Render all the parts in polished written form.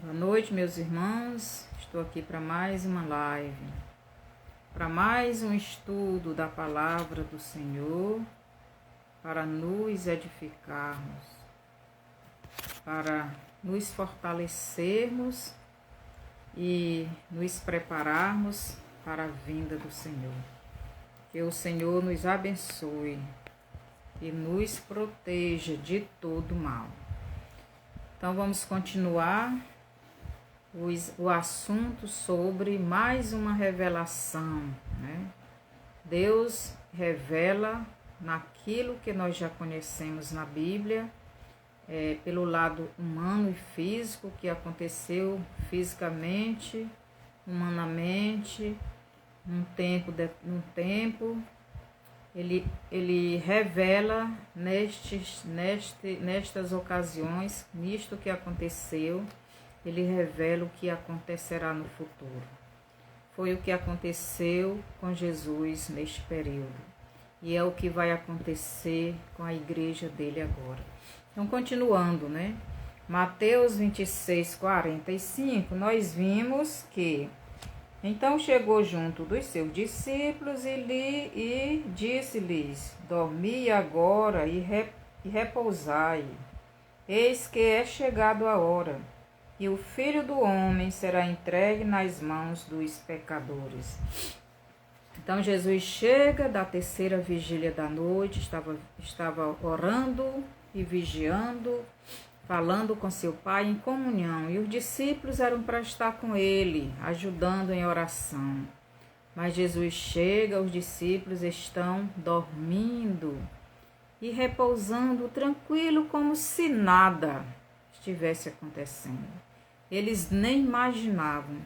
Boa noite, meus irmãos. Estou aqui para mais uma live, para mais um estudo da palavra do Senhor, para nos edificarmos, para nos fortalecermos e nos prepararmos para a vinda do Senhor. Que o Senhor nos abençoe e nos proteja de todo mal. Então vamos continuar o assunto sobre mais uma revelação, né? Deus revela naquilo que nós já conhecemos na Bíblia, pelo lado humano e físico, que aconteceu fisicamente, humanamente, num tempo. Ele revela nestas ocasiões, nisto que aconteceu, ele revela o que acontecerá no futuro. Foi o que aconteceu com Jesus neste período. E é o que vai acontecer com a igreja dele agora. Então, continuando, né? Mateus 26, 45, nós vimos que então chegou junto dos seus discípulos e disse-lhes: dormi agora e repousai. Eis que é chegado a hora, e o Filho do Homem será entregue nas mãos dos pecadores. Então Jesus chega da terceira vigília da noite, estava orando e vigiando, falando com seu Pai em comunhão, e os discípulos eram para estar com ele, ajudando em oração. Mas Jesus chega, os discípulos estão dormindo e repousando tranquilo, como se nada estivesse acontecendo. Eles nem imaginavam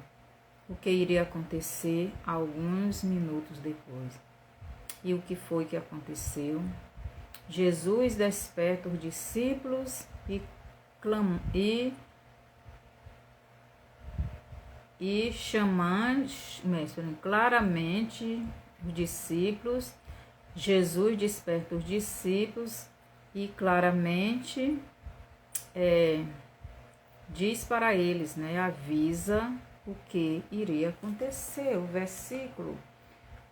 o que iria acontecer alguns minutos depois. E o que foi que aconteceu? Jesus desperta os discípulos e chamando claramente os discípulos, Jesus desperta os discípulos e claramente diz para eles, né, avisa o que iria acontecer. O versículo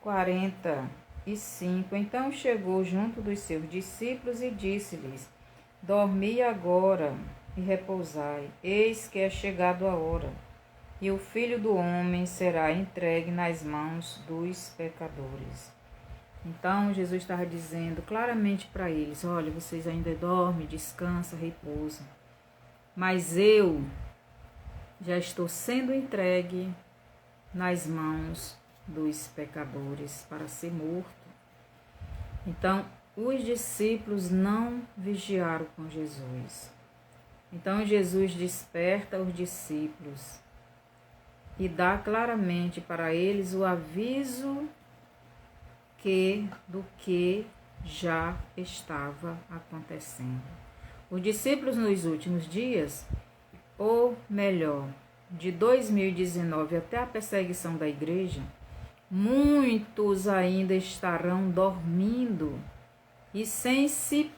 45, então chegou junto dos seus discípulos e disse-lhes: dormi agora e repousai, eis que é chegado a hora, e o Filho do Homem será entregue nas mãos dos pecadores. Então Jesus estava dizendo claramente para eles: olha, vocês ainda dormem, descansam, repousam, mas eu já estou sendo entregue nas mãos dos pecadores para ser morto. Então os discípulos não vigiaram com Jesus. Então Jesus desperta os discípulos e dá claramente para eles o aviso do que já estava acontecendo. Os discípulos nos últimos dias, ou melhor, de 2019 até a perseguição da igreja, muitos ainda estarão dormindo e sem se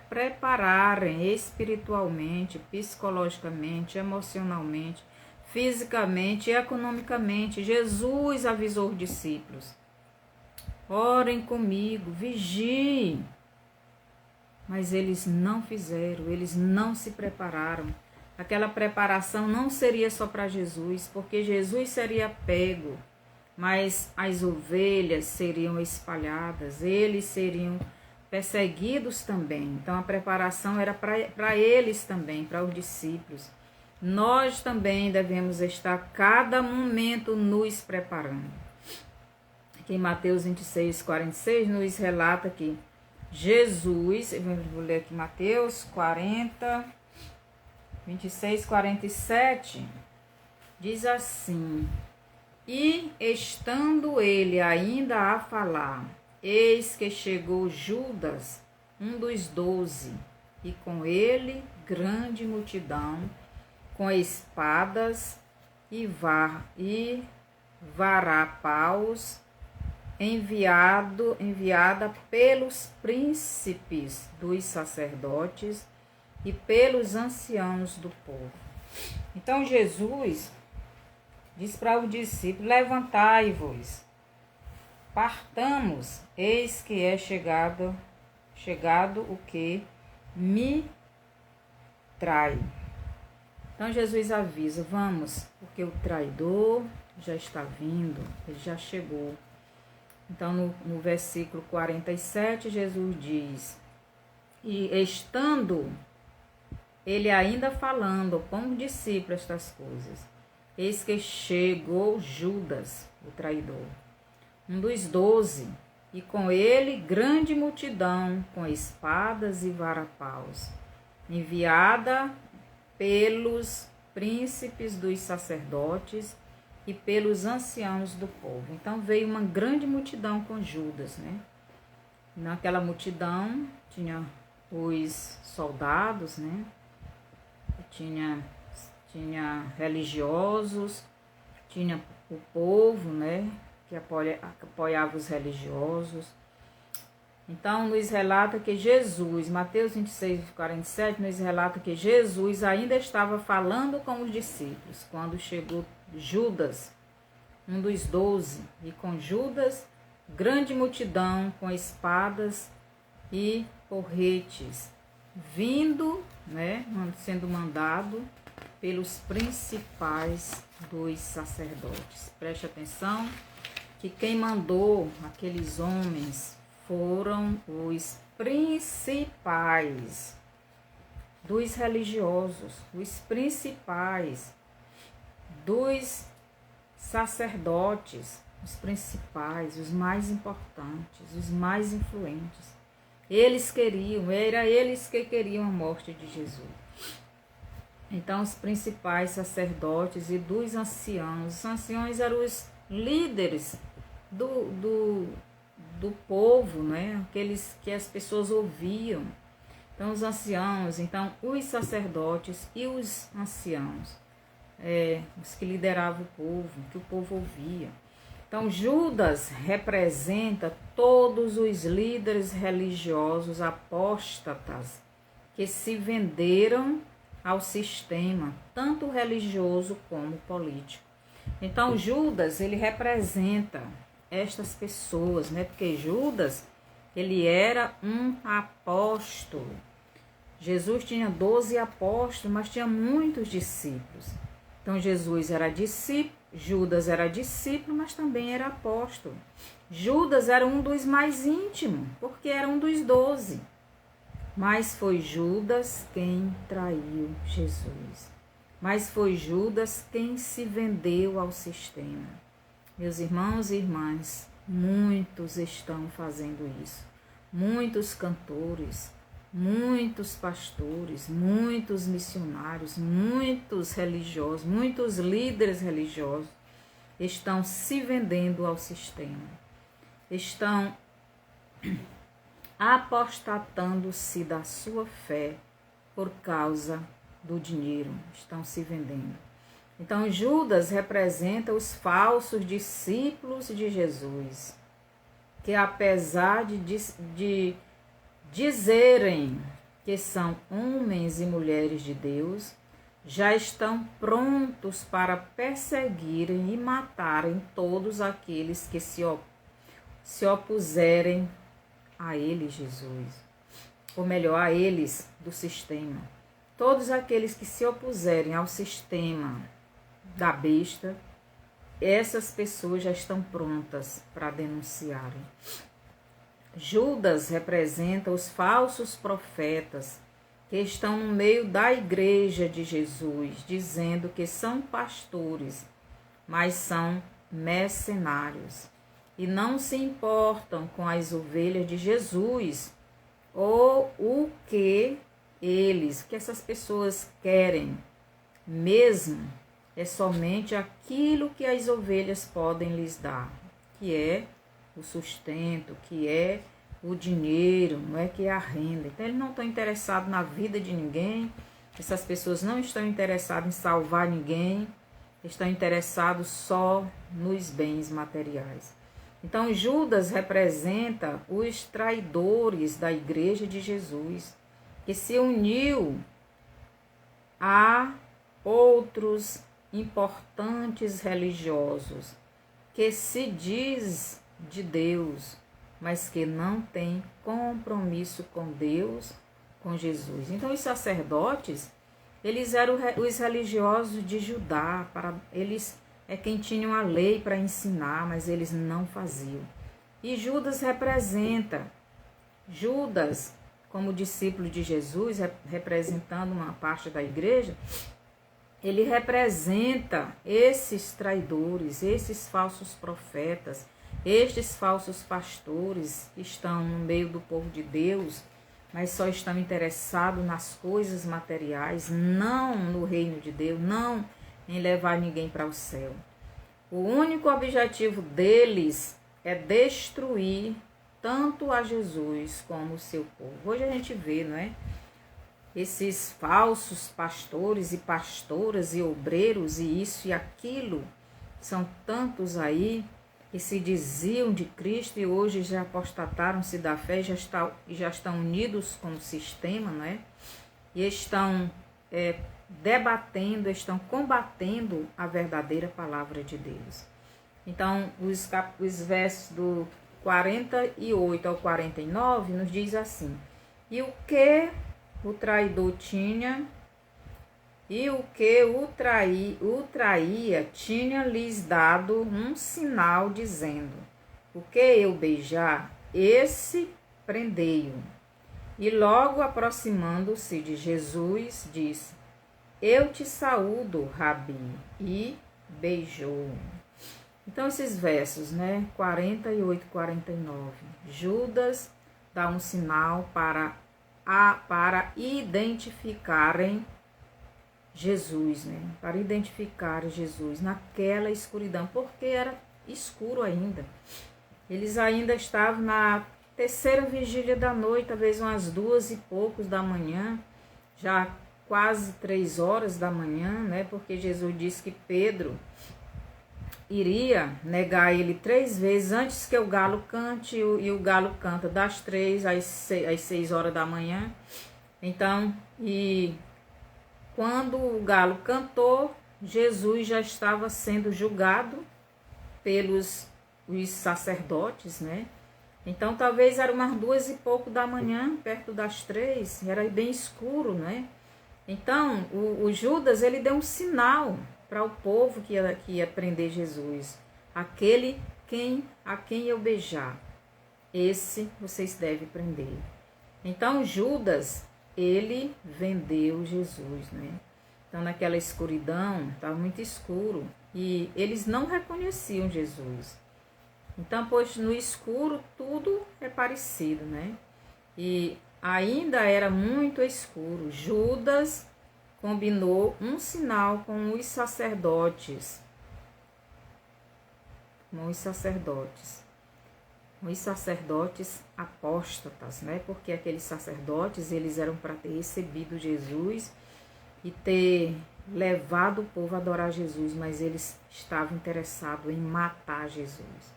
prepararem espiritualmente, psicologicamente, emocionalmente, fisicamente e economicamente. Jesus avisou os discípulos: orem comigo, vigiem. Mas eles não fizeram, eles não se prepararam. Aquela preparação não seria só para Jesus, porque Jesus seria pego, mas as ovelhas seriam espalhadas, eles seriam perseguidos também. Então a preparação era para eles também, para os discípulos. Nós também devemos estar cada momento nos preparando. Aqui em Mateus 26, 46 nos relata que Jesus, eu vou ler aqui Mateus 26, 47, diz assim: e estando ele ainda a falar, eis que chegou Judas, um dos 12, e com ele grande multidão, com espadas e varapaus, enviada pelos príncipes dos sacerdotes e pelos anciãos do povo. Então Jesus diz para os discípulos: levantai-vos, partamos, eis que é chegado o que me trai. Então Jesus avisa: vamos, porque o traidor já está vindo, ele já chegou. Então no versículo 47 Jesus diz: e estando ele ainda falando com os discípulos estas coisas, eis que chegou Judas, o traidor, um dos 12, e com ele grande multidão, com espadas e varapaus, enviada pelos príncipes dos sacerdotes e pelos anciãos do povo. Então veio uma grande multidão com Judas, né? Naquela multidão tinha os soldados, né? Tinha religiosos, tinha o povo, né? Que apoiava os religiosos. Então, nos relata que Jesus, Mateus 26, 47, nos relata que Jesus ainda estava falando com os discípulos, quando chegou Judas, um dos 12, e com Judas, grande multidão com espadas e porretes, vindo, né, sendo mandado pelos principais dos sacerdotes. Preste atenção que quem mandou aqueles homens foram os principais dos religiosos, os principais dos sacerdotes, os principais, os mais importantes, os mais influentes. Era eles que queriam a morte de Jesus. Então, os principais sacerdotes e dos anciãos. Os anciãos eram os líderes do povo, né? Aqueles que as pessoas ouviam. Então, os anciãos, então, os sacerdotes e os anciãos, os que lideravam o povo, que o povo ouvia. Então, Judas representa todos os líderes religiosos apóstatas que se venderam ao sistema, tanto religioso como político. Então, Judas, ele representa estas pessoas, né? Porque Judas, ele era um apóstolo. Jesus tinha 12 apóstolos, mas tinha muitos discípulos. Então, Jesus era discípulo, Judas era discípulo, mas também era apóstolo. Judas era um dos mais íntimos, porque era um dos 12. Mas foi Judas quem traiu Jesus. Mas foi Judas quem se vendeu ao sistema. Meus irmãos e irmãs, muitos estão fazendo isso. Muitos cantores, muitos pastores, muitos missionários, muitos religiosos, muitos líderes religiosos estão se vendendo ao sistema. Estão apostatando-se da sua fé por causa do dinheiro. Estão se vendendo. Então, Judas representa os falsos discípulos de Jesus, que apesar de dizerem que são homens e mulheres de Deus, já estão prontos para perseguirem e matarem todos aqueles que se opuserem a ele, Jesus. Ou melhor, a eles do sistema. Todos aqueles que se opuserem ao sistema da besta, essas pessoas já estão prontas para denunciarem. Judas representa os falsos profetas que estão no meio da igreja de Jesus, dizendo que são pastores, mas são mercenários e não se importam com as ovelhas de Jesus ou o que essas pessoas querem mesmo é somente aquilo que as ovelhas podem lhes dar, que é o sustento, que é o dinheiro, não é que é a renda. Então, eles não estão interessados na vida de ninguém, essas pessoas não estão interessadas em salvar ninguém, estão interessados só nos bens materiais. Então, Judas representa os traidores da igreja de Jesus, que se uniu a outros importantes religiosos que se diz de Deus, mas que não tem compromisso com Deus, com Jesus. Então os sacerdotes, eles eram os religiosos de Judá, eles é quem tinham a lei para ensinar, mas eles não faziam. E Judas representa, Judas, como discípulo de Jesus, representando uma parte da igreja, ele representa esses traidores, esses falsos profetas, estes falsos pastores que estão no meio do povo de Deus, mas só estão interessados nas coisas materiais, não no reino de Deus, não em levar ninguém para o céu. O único objetivo deles é destruir tanto a Jesus como o seu povo. Hoje a gente vê, não é? Esses falsos pastores e pastoras e obreiros e isso e aquilo, são tantos aí que se diziam de Cristo e hoje já apostataram-se da fé e já estão unidos com o sistema, não é? E estão debatendo, estão combatendo a verdadeira palavra de Deus. Então, os versos do 48 ao 49 nos diz assim: e o que o traidor tinha, e o que o traía tinha lhes dado um sinal, dizendo: o que eu beijar, esse prendei-o. E logo aproximando-se de Jesus, disse: eu te saúdo, Rabi, e beijou. Então, esses versos, 48 e 49, Judas dá um sinal para identificarem Jesus, para identificar Jesus naquela escuridão, porque era escuro ainda. Eles ainda estavam na terceira vigília da noite, talvez umas 2 e poucos da manhã, já quase 3 horas da manhã, porque Jesus disse que Pedro iria negar ele 3 vezes antes que o galo cante, e o galo canta das 3 às 6 horas da manhã. Então, e quando o galo cantou, Jesus já estava sendo julgado pelos os sacerdotes, Então, talvez era umas 2 e pouco da manhã, perto das 3, era bem escuro, Então, o Judas, ele deu um sinal para o povo que ia prender Jesus. Aquele a quem eu beijar, esse vocês devem prender. Então, Judas, ele vendeu Jesus, Então, naquela escuridão, estava muito escuro, e eles não reconheciam Jesus. Então, pois no escuro, tudo é parecido, E ainda era muito escuro. Judas combinou um sinal com os sacerdotes. Os sacerdotes apóstatas, Porque aqueles sacerdotes, eles eram para ter recebido Jesus e ter levado o povo a adorar Jesus, mas eles estavam interessados em matar Jesus.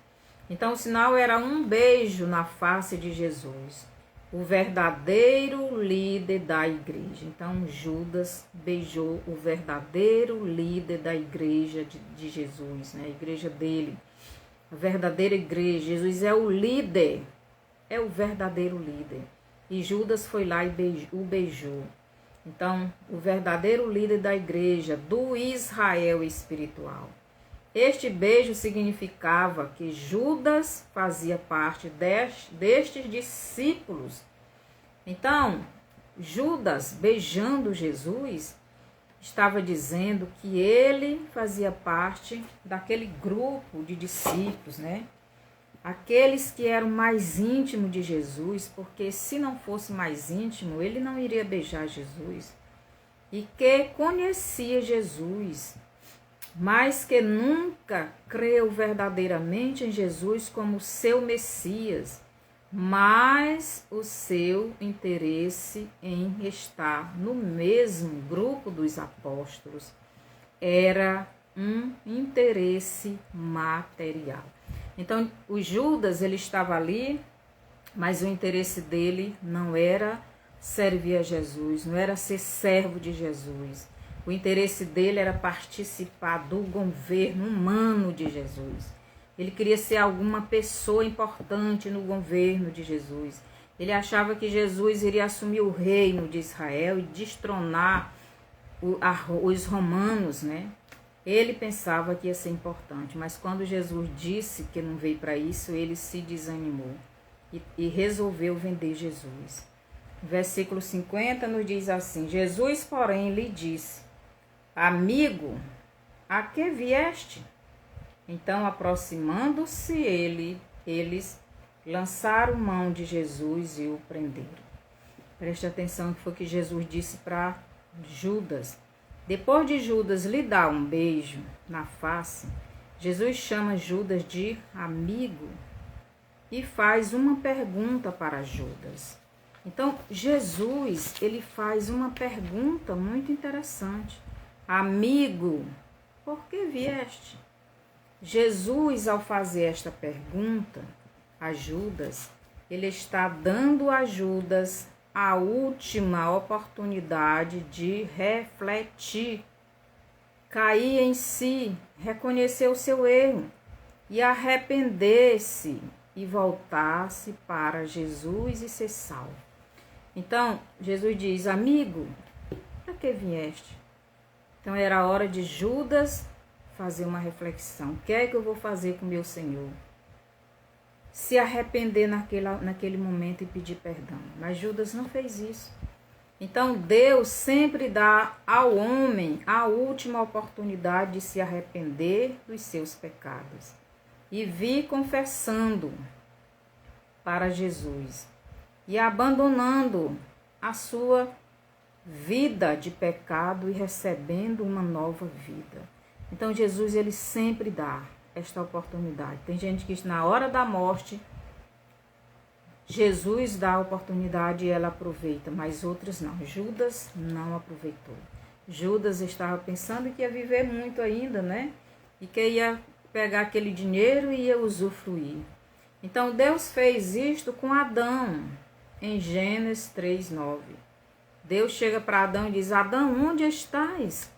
Então, o sinal era um beijo na face de Jesus, o verdadeiro líder da igreja. Então, Judas beijou o verdadeiro líder da igreja de Jesus, a igreja dele, a verdadeira igreja. Jesus é o líder, é o verdadeiro líder. E Judas foi lá e o beijou. Então, o verdadeiro líder da igreja, do Israel espiritual. Este beijo significava que Judas fazia parte destes discípulos. Então, Judas, beijando Jesus, estava dizendo que ele fazia parte daquele grupo de discípulos, Aqueles que eram mais íntimos de Jesus, porque se não fosse mais íntimo, ele não iria beijar Jesus. E que conhecia Jesus, mas que nunca creu verdadeiramente em Jesus como seu Messias, mas o seu interesse em estar no mesmo grupo dos apóstolos era um interesse material. Então, o Judas, ele estava ali, mas o interesse dele não era servir a Jesus, não era ser servo de Jesus. O interesse dele era participar do governo humano de Jesus. Ele queria ser alguma pessoa importante no governo de Jesus. Ele achava que Jesus iria assumir o reino de Israel e destronar os romanos, né? Ele pensava que ia ser importante, mas quando Jesus disse que não veio para isso, ele se desanimou e resolveu vender Jesus. Versículo 50 nos diz assim: Jesus, porém, lhe disse: Amigo, a que vieste? Então, aproximando-se eles lançaram mão de Jesus e o prenderam. Preste atenção que foi o que Jesus disse para Judas. Depois de Judas lhe dar um beijo na face, Jesus chama Judas de amigo e faz uma pergunta para Judas. Então, Jesus, ele faz uma pergunta muito interessante. Amigo, por que vieste? Jesus, ao fazer esta pergunta a Judas, ele está dando a Judas a última oportunidade de refletir, cair em si, reconhecer o seu erro e arrepender-se e voltar-se para Jesus e ser salvo. Então, Jesus diz: amigo, para que vieste? Então, era a hora de Judas fazer uma reflexão. O que é que eu vou fazer com meu Senhor? Se arrepender naquele momento e pedir perdão. Mas Judas não fez isso. Então, Deus sempre dá ao homem a última oportunidade de se arrepender dos seus pecados e vir confessando para Jesus e abandonando a sua vida de pecado e recebendo uma nova vida. Então, Jesus, ele sempre dá esta oportunidade. Tem gente que na hora da morte, Jesus dá a oportunidade e ela aproveita, mas outros não. Judas não aproveitou. Judas estava pensando que ia viver muito ainda, né? E que ia pegar aquele dinheiro e ia usufruir. Então, Deus fez isto com Adão, em Gênesis 3:9. Deus chega para Adão e diz: Adão, onde estás?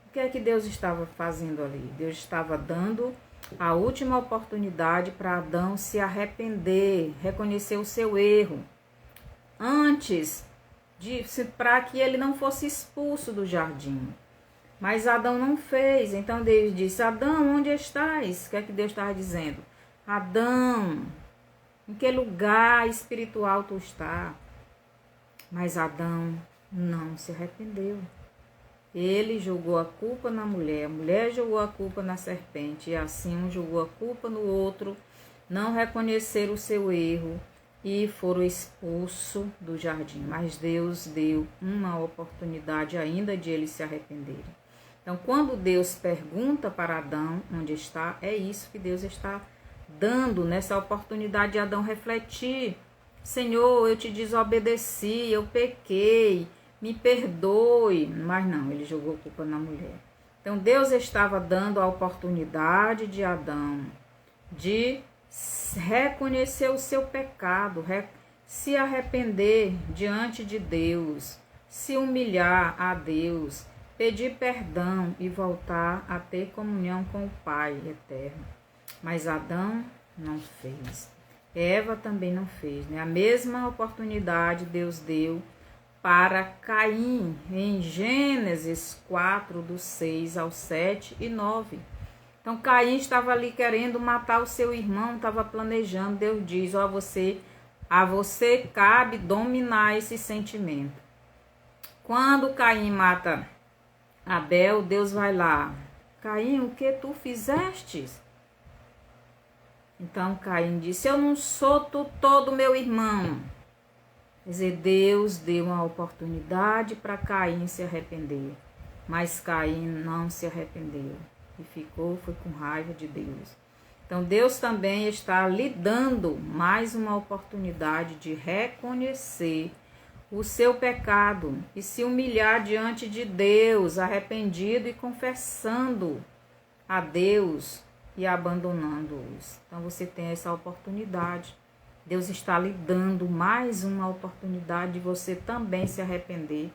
O que é que Deus estava fazendo ali? Deus estava dando a última oportunidade para Adão se arrepender, reconhecer o seu erro, antes para que ele não fosse expulso do jardim. Mas Adão não fez. Então Deus disse: Adão, onde estás? O que é que Deus estava dizendo? Adão, em que lugar espiritual tu está? Mas Adão não se arrependeu. Ele jogou a culpa na mulher, a mulher jogou a culpa na serpente, e assim um jogou a culpa no outro, não reconheceram o seu erro e foram expulsos do jardim. Mas Deus deu uma oportunidade ainda de eles se arrependerem. Então, quando Deus pergunta para Adão onde está, é isso que Deus está dando nessa oportunidade de Adão refletir. Senhor, eu te desobedeci, eu pequei, me perdoe. Mas não, ele jogou culpa na mulher. Então, Deus estava dando a oportunidade de Adão de reconhecer o seu pecado, se arrepender diante de Deus, se humilhar a Deus, pedir perdão e voltar a ter comunhão com o Pai eterno. Mas Adão não fez. Eva também não fez, né? A mesma oportunidade Deus deu para Caim, em Gênesis 4, do 6 ao 7 e 9. Então, Caim estava ali querendo matar o seu irmão, estava planejando. Deus diz: a você cabe dominar esse sentimento. Quando Caim mata Abel, Deus vai lá: Caim, o que tu fizestes? Então Caim disse: eu não sou todo meu irmão. Quer dizer, Deus deu uma oportunidade para Caim se arrepender, mas Caim não se arrependeu e foi com raiva de Deus. Então Deus também está lhe dando mais uma oportunidade de reconhecer o seu pecado e se humilhar diante de Deus, arrependido e confessando a Deus e abandonando-os. Então você tem essa oportunidade. Deus está lhe dando mais uma oportunidade de você também se arrepender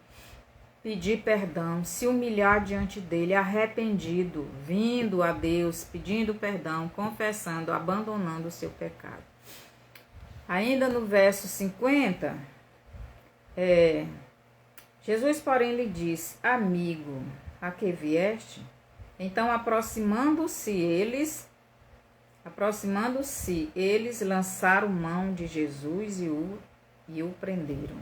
pedir perdão, se humilhar diante dele, arrependido, vindo a Deus, pedindo perdão, confessando, abandonando o seu pecado. Ainda no verso 50, Jesus, porém, lhe disse: amigo, a que vieste? Então, aproximando-se eles lançaram mão de Jesus e o prenderam.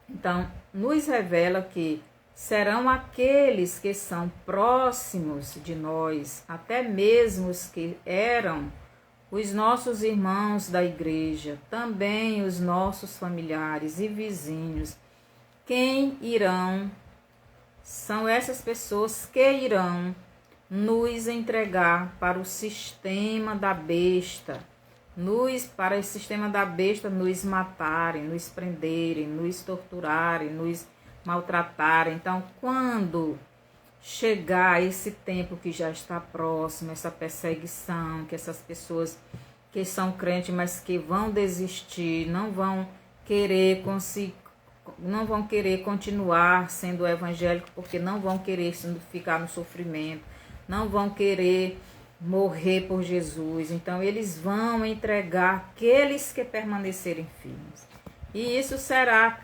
Então, nos revela que serão aqueles que são próximos de nós, até mesmo os que eram os nossos irmãos da igreja, também os nossos familiares e vizinhos, são essas pessoas que irão nos entregar para o sistema da besta, para esse sistema da besta nos matarem, nos prenderem, nos torturarem, nos maltratarem. Então, quando chegar esse tempo que já está próximo, essa perseguição, que essas pessoas que são crentes, mas que vão desistir, não vão querer continuar sendo evangélico, porque não vão querer ficar no sofrimento, não vão querer morrer por Jesus. Então, eles vão entregar aqueles que permanecerem firmes. E isso será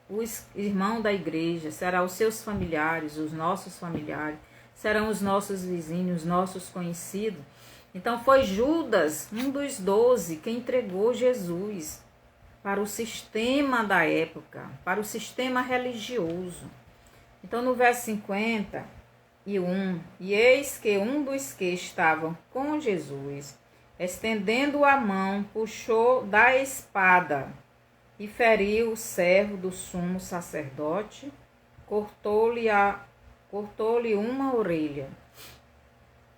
os irmãos da igreja, será os seus familiares, os nossos familiares, serão os nossos vizinhos, nossos conhecidos. Então, foi Judas, um dos 12, que entregou Jesus para o sistema da época, para o sistema religioso. Então, no verso 51, e eis que um dos que estavam com Jesus, estendendo a mão, puxou da espada e feriu o servo do sumo sacerdote, cortou-lhe uma orelha.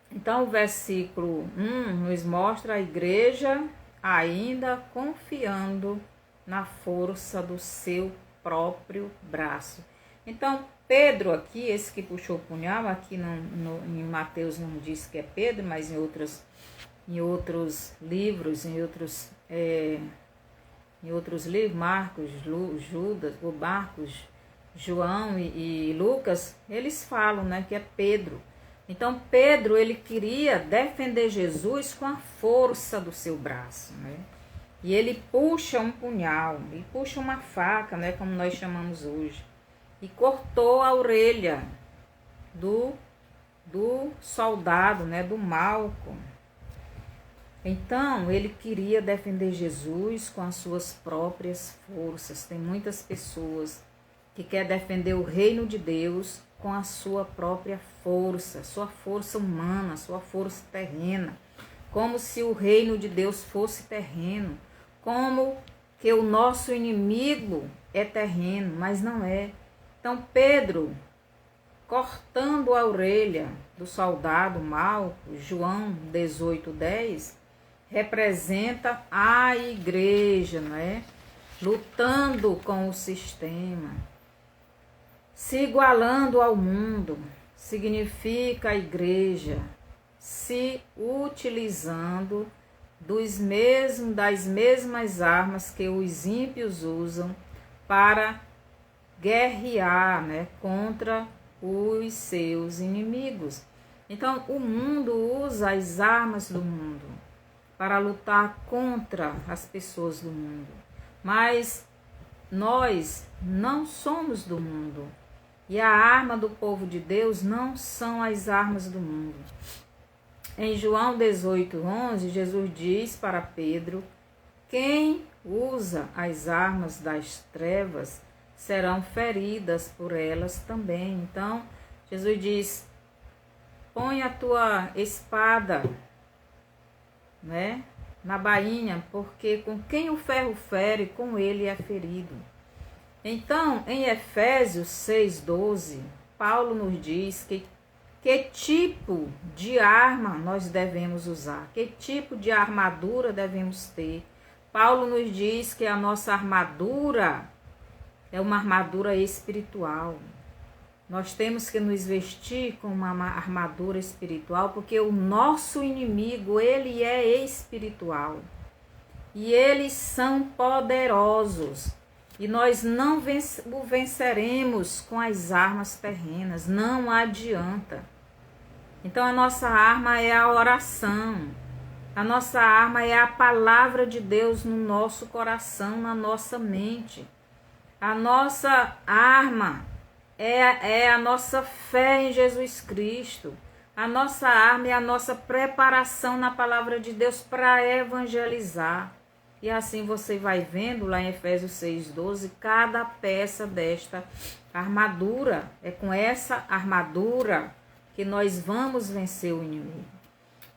Então, o versículo 1 nos mostra a igreja ainda confiando na força do seu próprio braço. Então, Pedro aqui, esse que puxou o punhal, aqui em Mateus não diz que é Pedro, mas em outros livros, em outros livros, Marcos, João e Lucas, eles falam, né, que é Pedro. Então, Pedro, ele queria defender Jesus com a força do seu braço, né? E ele puxa um punhal, ele puxa uma faca, né, como nós chamamos hoje, e cortou a orelha do soldado, né, do Malco. Então, ele queria defender Jesus com as suas próprias forças. Tem muitas pessoas que querem defender o reino de Deus com a sua própria força, sua força humana, sua força terrena, como se o reino de Deus fosse terreno, como que o nosso inimigo é terreno, mas não é. Então, Pedro, cortando a orelha do soldado Malco, João 18:10, representa a igreja, não é? Lutando com o sistema, se igualando ao mundo, significa a igreja se utilizando das mesmas armas que os ímpios usam para guerrear, né, contra os seus inimigos. Então, o mundo usa as armas do mundo para lutar contra as pessoas do mundo. Mas nós não somos do mundo. E a arma do povo de Deus não são as armas do mundo. Em João 18:11, Jesus diz para Pedro: quem usa as armas das trevas serão feridas por elas também. Então, Jesus diz: põe a tua espada, né, na bainha, porque com quem o ferro fere, com ele é ferido. Então, em Efésios 6:12, Paulo nos diz que tipo de arma nós devemos usar, que tipo de armadura devemos ter. Paulo nos diz que a nossa armadura é uma armadura espiritual. Nós temos que nos vestir com uma armadura espiritual, porque o nosso inimigo, ele é espiritual. E eles são poderosos. E nós não o venceremos com as armas terrenas, não adianta. Então a nossa arma é a oração, a nossa arma é a palavra de Deus no nosso coração, na nossa mente. A nossa arma é a nossa fé em Jesus Cristo. A nossa arma é a nossa preparação na palavra de Deus para evangelizar. E assim você vai vendo lá em Efésios 6,12, cada peça desta armadura. É com essa armadura que nós vamos vencer o inimigo.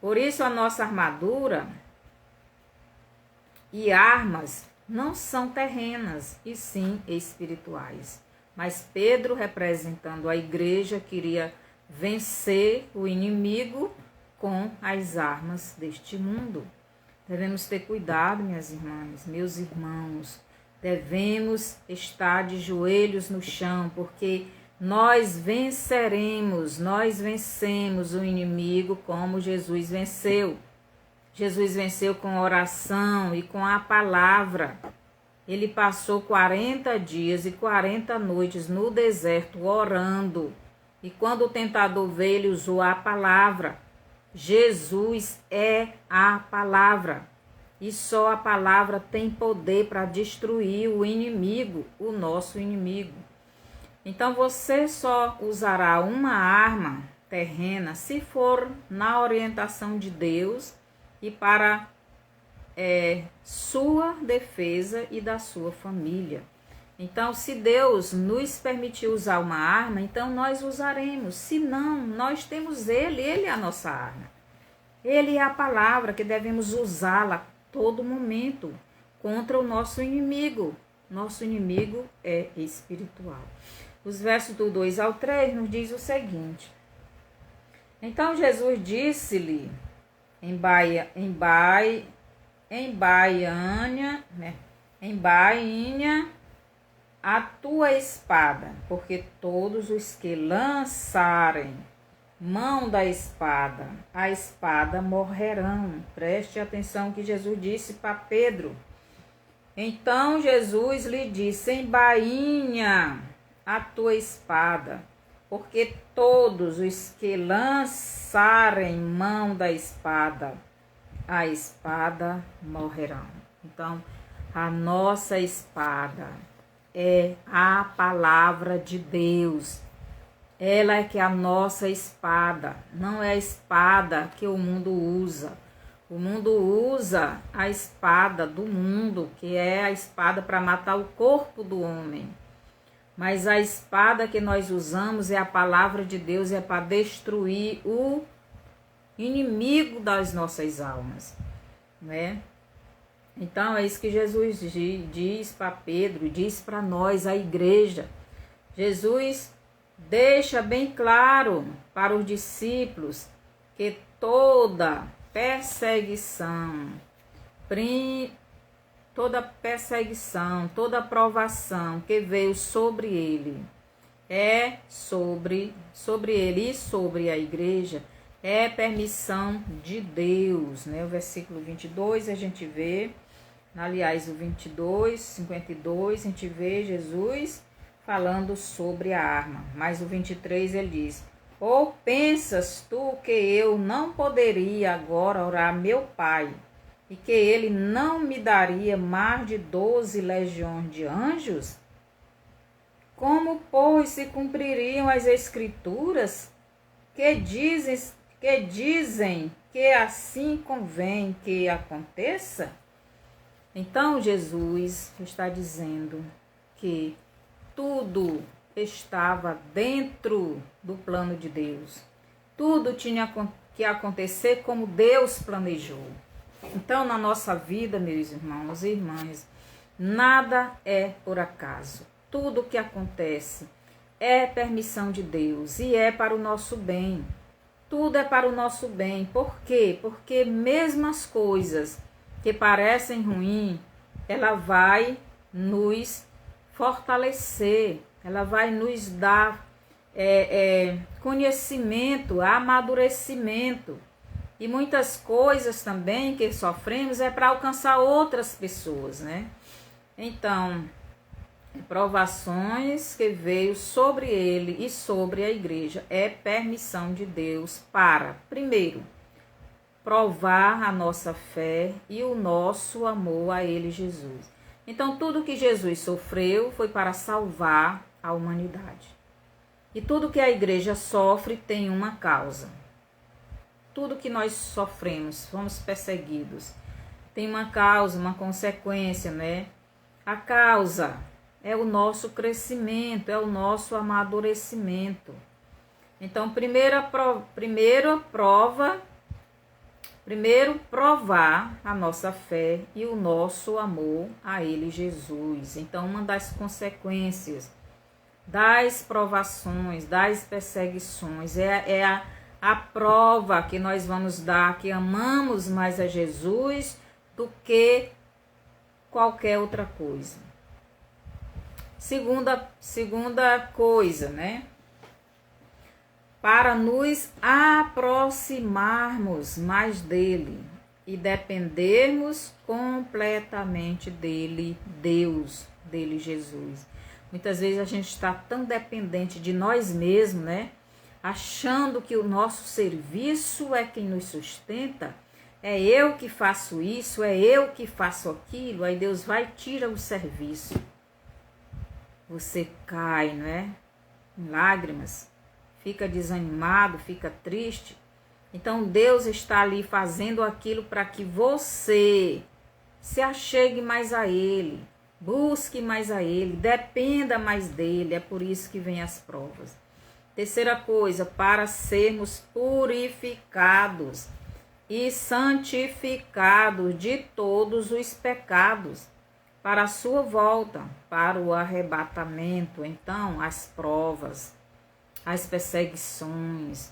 Por isso a nossa armadura e armas não são terrenas, e sim espirituais. Mas Pedro, representando a igreja, queria vencer o inimigo com as armas deste mundo. Devemos ter cuidado, minhas irmãs, meus irmãos. Devemos estar de joelhos no chão, porque nós vencemos o inimigo como Jesus venceu. Jesus venceu com oração e com a palavra. Ele passou 40 dias e 40 noites no deserto orando. E quando o tentador veio, ele usou a palavra. Jesus é a palavra. E só a palavra tem poder para destruir o inimigo, o nosso inimigo. Então você só usará uma arma terrena se for na orientação de Deus e para sua defesa e da sua família. Então, se Deus nos permitir usar uma arma, então nós usaremos. Se não, nós temos Ele é a nossa arma. Ele é a palavra que devemos usá-la a todo momento contra o nosso inimigo. Nosso inimigo é espiritual. Os versos do 2 ao 3 nos diz o seguinte. Então Jesus disse-lhe em Bainha a tua espada, porque todos os que lançarem mão da espada, a espada morrerão. Preste atenção que Jesus disse para Pedro. Então Jesus lhe disse, embainha a tua espada, porque todos os que lançarem mão da espada, a espada morrerão. Então, a nossa espada é a palavra de Deus. Ela é que é a nossa espada, não é a espada que o mundo usa. O mundo usa a espada do mundo, que é a espada para matar o corpo do homem. Mas a espada que nós usamos é a palavra de Deus, é para destruir o inimigo das nossas almas, né? Então é isso que Jesus diz para Pedro, diz para nós, a igreja. Jesus deixa bem claro para os discípulos que toda perseguição, toda provação que veio sobre ele, sobre ele e sobre a igreja, é permissão de Deus, né? O versículo 22 a gente vê, aliás, o 22, 52, a gente vê Jesus falando sobre a arma. Mas o 23 ele diz, ou pensas tu que eu não poderia agora orar a meu Pai, e que ele não me daria mais de 12 legiões de anjos? Como, pois, se cumpririam as escrituras que dizem que assim convém que aconteça? Então Jesus está dizendo que tudo estava dentro do plano de Deus. Tudo tinha que acontecer como Deus planejou. Então, na nossa vida, meus irmãos e irmãs, nada é por acaso. Tudo que acontece é permissão de Deus e é para o nosso bem. Tudo é para o nosso bem. Por quê? Porque mesmo as coisas que parecem ruins, ela vai nos fortalecer, ela vai nos dar conhecimento, amadurecimento. E muitas coisas também que sofremos é para alcançar outras pessoas, né? Então, provações que veio sobre ele e sobre a igreja. É permissão de Deus para, primeiro, provar a nossa fé e o nosso amor a ele, Jesus. Então, tudo que Jesus sofreu foi para salvar a humanidade. E tudo que a igreja sofre tem uma causa. Tudo que nós sofremos, fomos perseguidos, tem uma causa, uma consequência, né? A causa é o nosso crescimento, é o nosso amadurecimento. Então, primeiro provar a nossa fé e o nosso amor a ele, Jesus. Então, uma das consequências das provações, das perseguições, é a prova que nós vamos dar que amamos mais a Jesus do que qualquer outra coisa. Segunda coisa, né? Para nos aproximarmos mais dele e dependermos completamente dele, Deus, dele, Jesus. Muitas vezes a gente está tão dependente de nós mesmos, né? Achando que o nosso serviço é quem nos sustenta, é eu que faço isso, é eu que faço aquilo, aí Deus vai e tira o serviço. Você cai, não é? Em lágrimas, fica desanimado, fica triste. Então Deus está ali fazendo aquilo para que você se achegue mais a Ele, busque mais a Ele, dependa mais dEle. É por isso que vem as provas. Terceira coisa, para sermos purificados e santificados de todos os pecados, para a sua volta, para o arrebatamento. Então, as provas, as perseguições,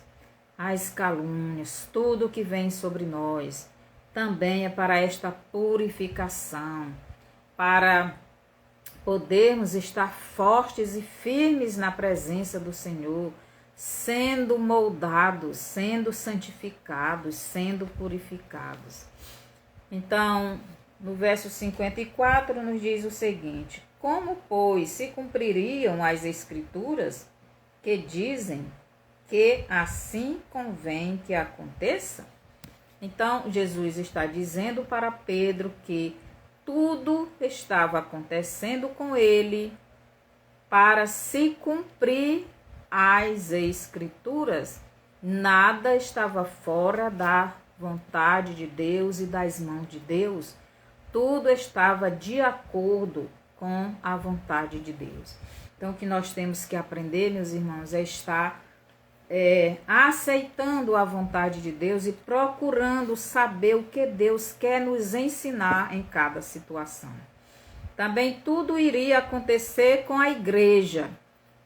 as calúnias, tudo que vem sobre nós, também é para esta purificação, para podermos estar fortes e firmes na presença do Senhor, sendo moldados, sendo santificados, sendo purificados. Então, no verso 54 nos diz o seguinte: como, pois, se cumpririam as escrituras que dizem que assim convém que aconteça? Então, Jesus está dizendo para Pedro que tudo estava acontecendo com ele para se cumprir as escrituras. Nada estava fora da vontade de Deus e das mãos de Deus. Tudo estava de acordo com a vontade de Deus. Então, o que nós temos que aprender, meus irmãos, é estar aceitando a vontade de Deus e procurando saber o que Deus quer nos ensinar em cada situação. Também tudo iria acontecer com a igreja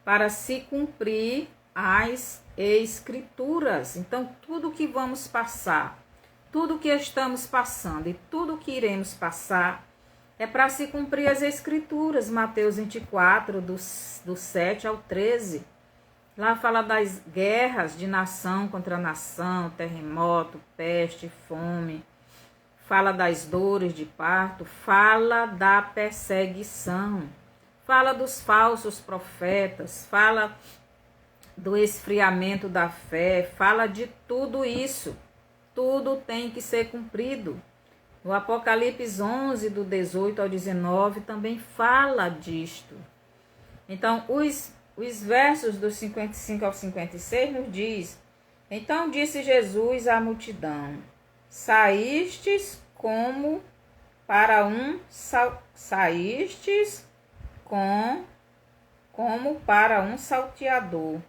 para se cumprir as escrituras. Então, tudo que vamos passar, tudo que estamos passando e tudo que iremos passar é para se cumprir as escrituras. Mateus 24, do 7 ao 13. Lá fala das guerras de nação contra nação, terremoto, peste, fome. Fala das dores de parto, fala da perseguição, fala dos falsos profetas, fala do esfriamento da fé, fala de tudo isso. Tudo tem que ser cumprido. O Apocalipse 11, do 18 ao 19, também fala disto. Então, os versos dos 55 ao 56 nos diz: então disse Jesus à multidão: saístes como para um salteador,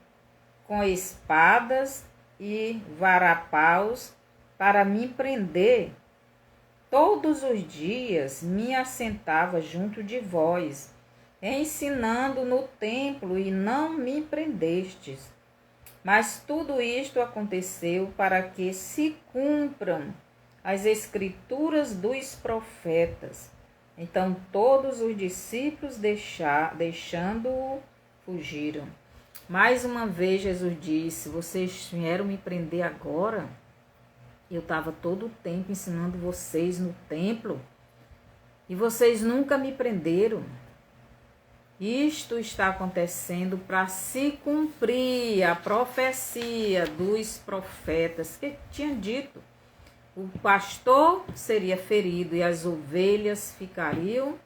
com espadas e varapaus para me prender. Todos os dias me assentava junto de vós, ensinando no templo, e não me prendestes. Mas tudo isto aconteceu para que se cumpram as escrituras dos profetas. Então todos os discípulos, deixando-o, fugiram. Mais uma vez Jesus disse: vocês vieram me prender agora? Eu estava todo o tempo ensinando vocês no templo e vocês nunca me prenderam. Isto está acontecendo para se cumprir a profecia dos profetas que tinham dito. O pastor seria ferido e as ovelhas ficariam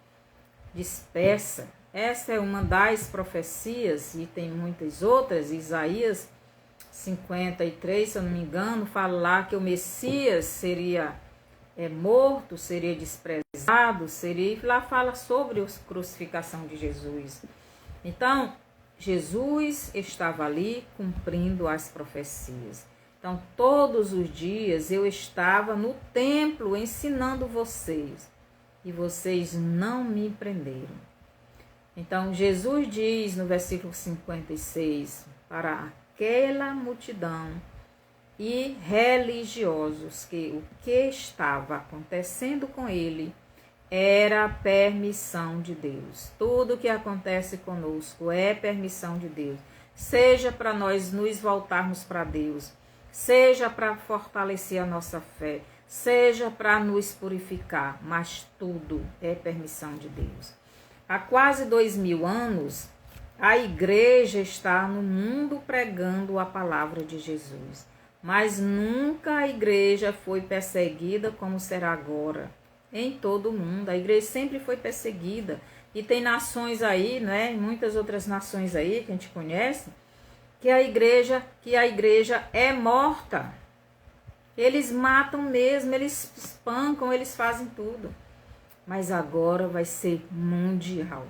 dispersas. Essa é uma das profecias e tem muitas outras. Isaías 53, se eu não me engano, fala lá que o Messias seria morto, seria desprezado, lá fala sobre a crucificação de Jesus. Então, Jesus estava ali cumprindo as profecias. Então, todos os dias eu estava no templo ensinando vocês e vocês não me prenderam. Então, Jesus diz no versículo 56 para aquela multidão e religiosos que o que estava acontecendo com ele era permissão de Deus. Tudo que acontece conosco é permissão de Deus. Seja para nós nos voltarmos para Deus, seja para fortalecer a nossa fé, seja para nos purificar, mas tudo é permissão de Deus. Há quase 2000 anos, a igreja está no mundo pregando a palavra de Jesus. Mas nunca a igreja foi perseguida como será agora. Em todo o mundo, a igreja sempre foi perseguida. E tem nações aí, né, muitas outras nações aí que a gente conhece, que a igreja é morta. Eles matam mesmo, eles espancam, eles fazem tudo. Mas agora vai ser mundial.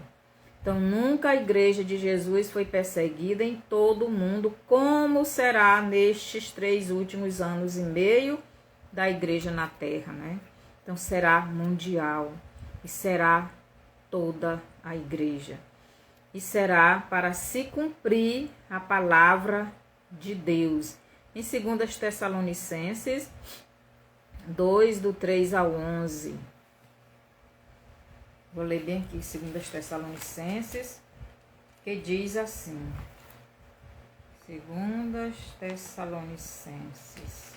Então, nunca a igreja de Jesus foi perseguida em todo o mundo, como será nestes 3 últimos anos e meio da igreja na terra, né? Então, será mundial e será toda a igreja. E será para se cumprir a palavra de Deus. Em 2 Tessalonicenses 2, do 3 ao 11. Vou ler bem aqui, 2 Tessalonicenses, que diz assim. 2 Tessalonicenses.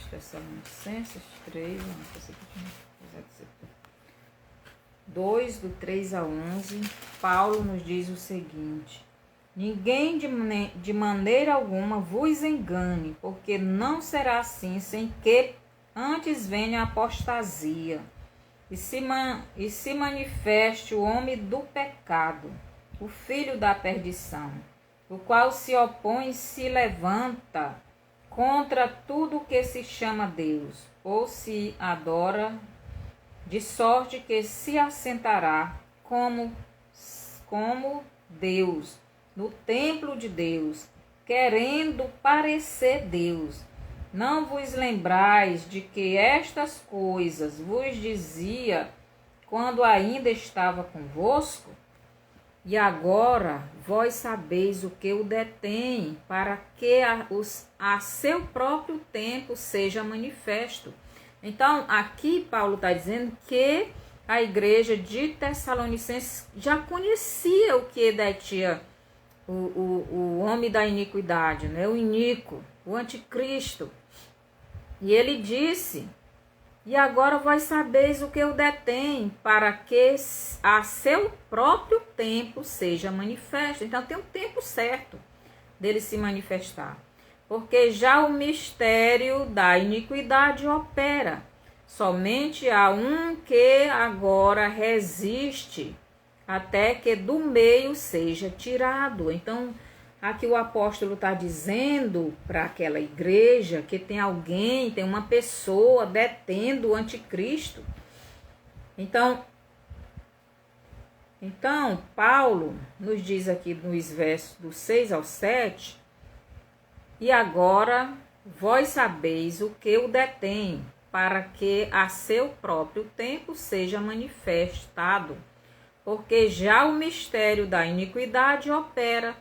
Tessalonicenses 3, 2, do 3 a 11, Paulo nos diz o seguinte: ninguém de maneira alguma vos engane, porque não será assim sem que antes venha a apostasia e se manifeste o homem do pecado, o filho da perdição, o qual se opõe e se levanta contra tudo que se chama Deus, ou se adora, de sorte que se assentará como Deus, no templo de Deus, querendo parecer Deus. Não vos lembrais de que estas coisas vos dizia quando ainda estava convosco? E agora vós sabeis o que o detém, para que a seu próprio tempo seja manifesto. Então, aqui Paulo está dizendo que a igreja de Tessalonicenses já conhecia o que detinha o homem da iniquidade, né? O iníquo, o anticristo. E ele disse: e agora vós sabeis o que o detém, para que a seu próprio tempo seja manifesto. Então tem um tempo certo dele se manifestar. Porque já o mistério da iniquidade opera. Somente há um que agora resiste, até que do meio seja tirado. Então, aqui o apóstolo está dizendo para aquela igreja que tem alguém, tem uma pessoa detendo o anticristo. Então, Paulo nos diz aqui nos versos do 6 ao 7, e agora vós sabeis o que o detém, para que a seu próprio tempo seja manifestado, porque já o mistério da iniquidade opera.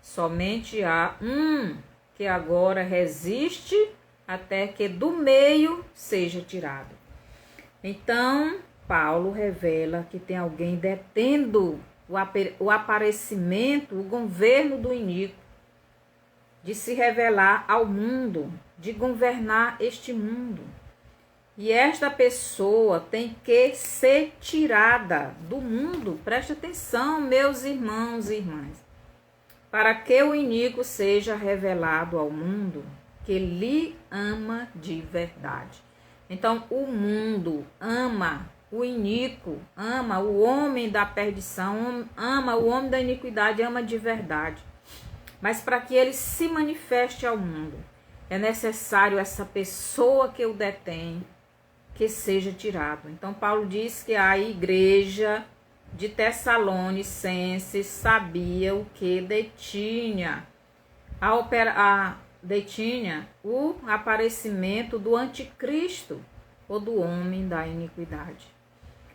Somente há um que agora resiste até que do meio seja tirado. Então, Paulo revela que tem alguém detendo o aparecimento, o governo do iníquo, de se revelar ao mundo, de governar este mundo. E esta pessoa tem que ser tirada do mundo. Preste atenção, meus irmãos e irmãs. Para que o iníquo seja revelado ao mundo, que lhe ama de verdade. Então, o mundo ama o iníquo, ama o homem da perdição, ama o homem da iniquidade, ama de verdade. Mas para que ele se manifeste ao mundo, é necessário essa pessoa que o detém, que seja tirado. Então, Paulo diz que a igreja de Tessalonicenses sabia o que detinha detinha o aparecimento do anticristo ou do homem da iniquidade.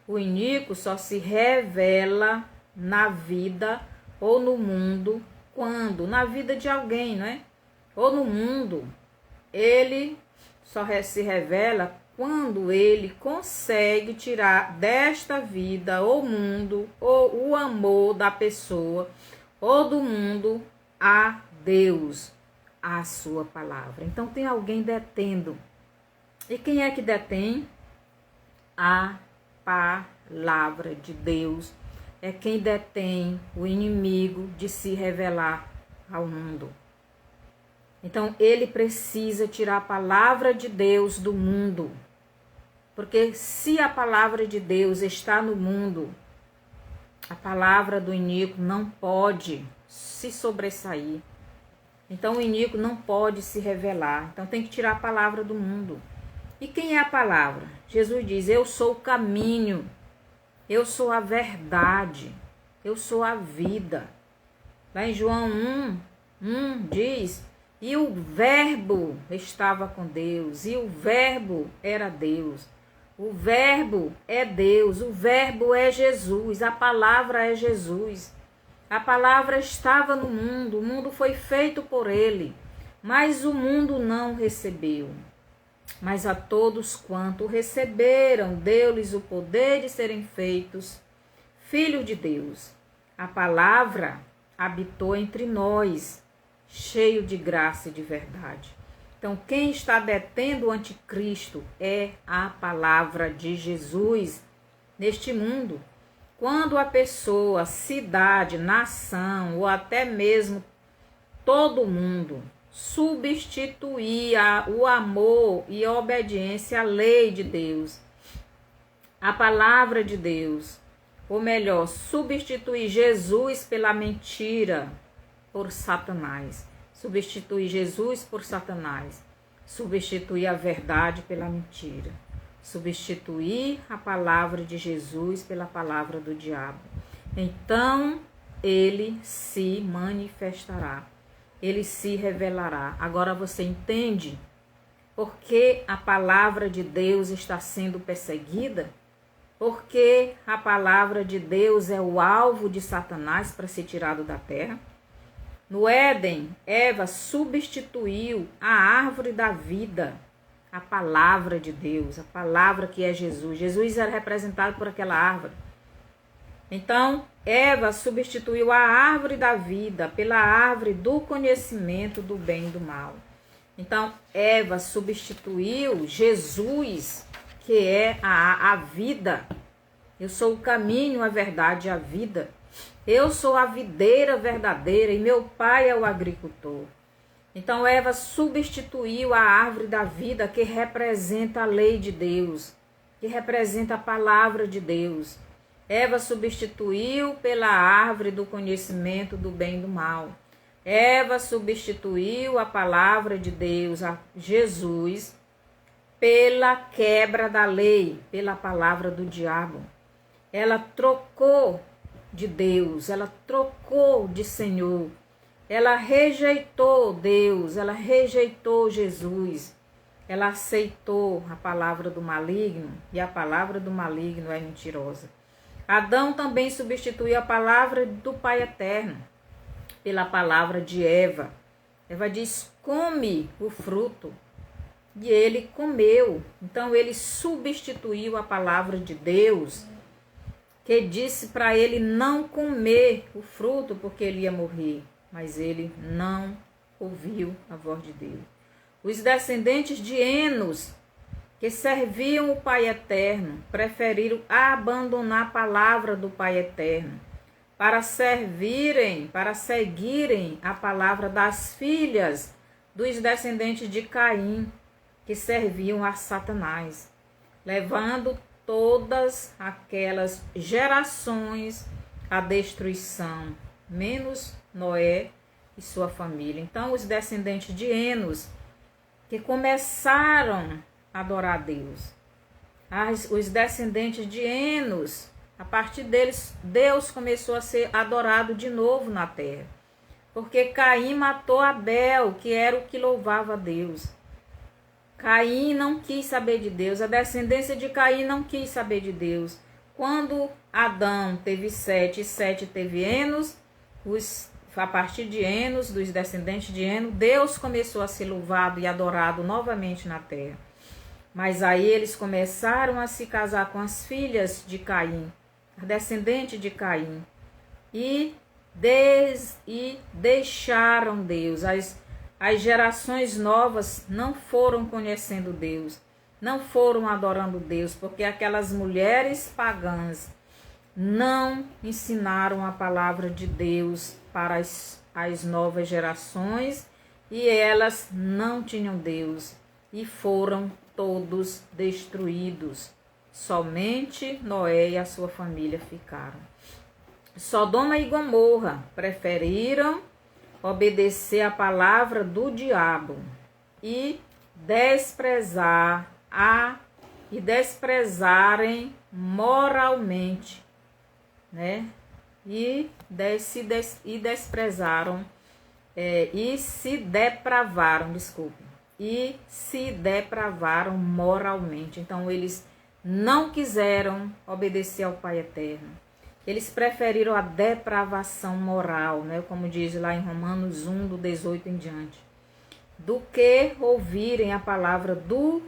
O iníquo só se revela na vida ou no mundo quando, na vida de alguém, não é? Ou no mundo, ele só se revela quando ele consegue tirar desta vida ou mundo ou o amor da pessoa ou do mundo a Deus, a sua palavra. Então tem alguém detendo. E quem é que detém? A palavra de Deus. É quem detém o inimigo de se revelar ao mundo. Então ele precisa tirar a palavra de Deus do mundo. Porque se a palavra de Deus está no mundo, a palavra do iníquo não pode se sobressair. Então o iníquo não pode se revelar. Então tem que tirar a palavra do mundo. E quem é a palavra? Jesus diz: eu sou o caminho, eu sou a verdade, eu sou a vida. Lá em João 1 diz: e o verbo estava com Deus, e o verbo era Deus. O verbo é Deus, o verbo é Jesus, a palavra é Jesus. A palavra estava no mundo, o mundo foi feito por ele, mas o mundo não recebeu. Mas a todos quanto receberam, deu-lhes o poder de serem feitos filhos de Deus. A palavra habitou entre nós, cheio de graça e de verdade. Então, quem está detendo o anticristo é a palavra de Jesus neste mundo. Quando a pessoa, cidade, nação ou até mesmo todo mundo substituir o amor e a obediência à lei de Deus, a palavra de Deus, ou melhor, substituir Jesus pela mentira, por Satanás, substituir Jesus por Satanás, substituir a verdade pela mentira, substituir a palavra de Jesus pela palavra do diabo. Então ele se manifestará, ele se revelará. Agora você entende por que a palavra de Deus está sendo perseguida? Porque a palavra de Deus é o alvo de Satanás para ser tirado da terra. No Éden, Eva substituiu a árvore da vida, a palavra de Deus, a palavra que é Jesus. Jesus era representado por aquela árvore. Então, Eva substituiu a árvore da vida pela árvore do conhecimento do bem e do mal. Então, Eva substituiu Jesus, que é a vida. Eu sou o caminho, a verdade e a vida. Eu sou a videira verdadeira e meu pai é o agricultor. Então Eva substituiu a árvore da vida, que representa a lei de Deus, que representa a palavra de Deus. Eva substituiu pela árvore do conhecimento do bem e do mal. Eva substituiu a palavra de Deus, a Jesus, pela quebra da lei, pela palavra do diabo. Ela trocou de Deus, ela trocou de Senhor, ela rejeitou Deus, ela rejeitou Jesus, ela aceitou a palavra do maligno, e a palavra do maligno é mentirosa. Adão também substituiu a palavra do Pai Eterno pela palavra de Eva. Eva diz: come o fruto, e ele comeu. Então ele substituiu a palavra de Deus, que disse para ele não comer o fruto porque ele ia morrer, mas ele não ouviu a voz de Deus. Os descendentes de Enos, que serviam o Pai Eterno, preferiram abandonar a palavra do Pai Eterno para seguirem a palavra das filhas dos descendentes de Caim, que serviam a Satanás, levando todas aquelas gerações à destruição, menos Noé e sua família. Então, os descendentes de Enos, que começaram a adorar a Deus, os descendentes de Enos, a partir deles, Deus começou a ser adorado de novo na terra, porque Caim matou Abel, que era o que louvava a Deus. Caim não quis saber de Deus, a descendência de Caim não quis saber de Deus. Quando Adão teve Sete e Sete teve Enos, a partir de Enos, dos descendentes de Enos, Deus começou a ser louvado e adorado novamente na terra. Mas aí eles começaram a se casar com as filhas de Caim, a descendente de Caim, e deixaram Deus. As gerações novas não foram conhecendo Deus, não foram adorando Deus, porque aquelas mulheres pagãs não ensinaram a palavra de Deus para as novas gerações, e elas não tinham Deus e foram todos destruídos. Somente Noé e a sua família ficaram. Sodoma e Gomorra preferiram obedecer a palavra do diabo e desprezarem moralmente, né? E se depravaram moralmente. Então eles não quiseram obedecer ao Pai Eterno. Eles preferiram a depravação moral, né? Como diz lá em Romanos 1, do 18 em diante, do que ouvirem a palavra do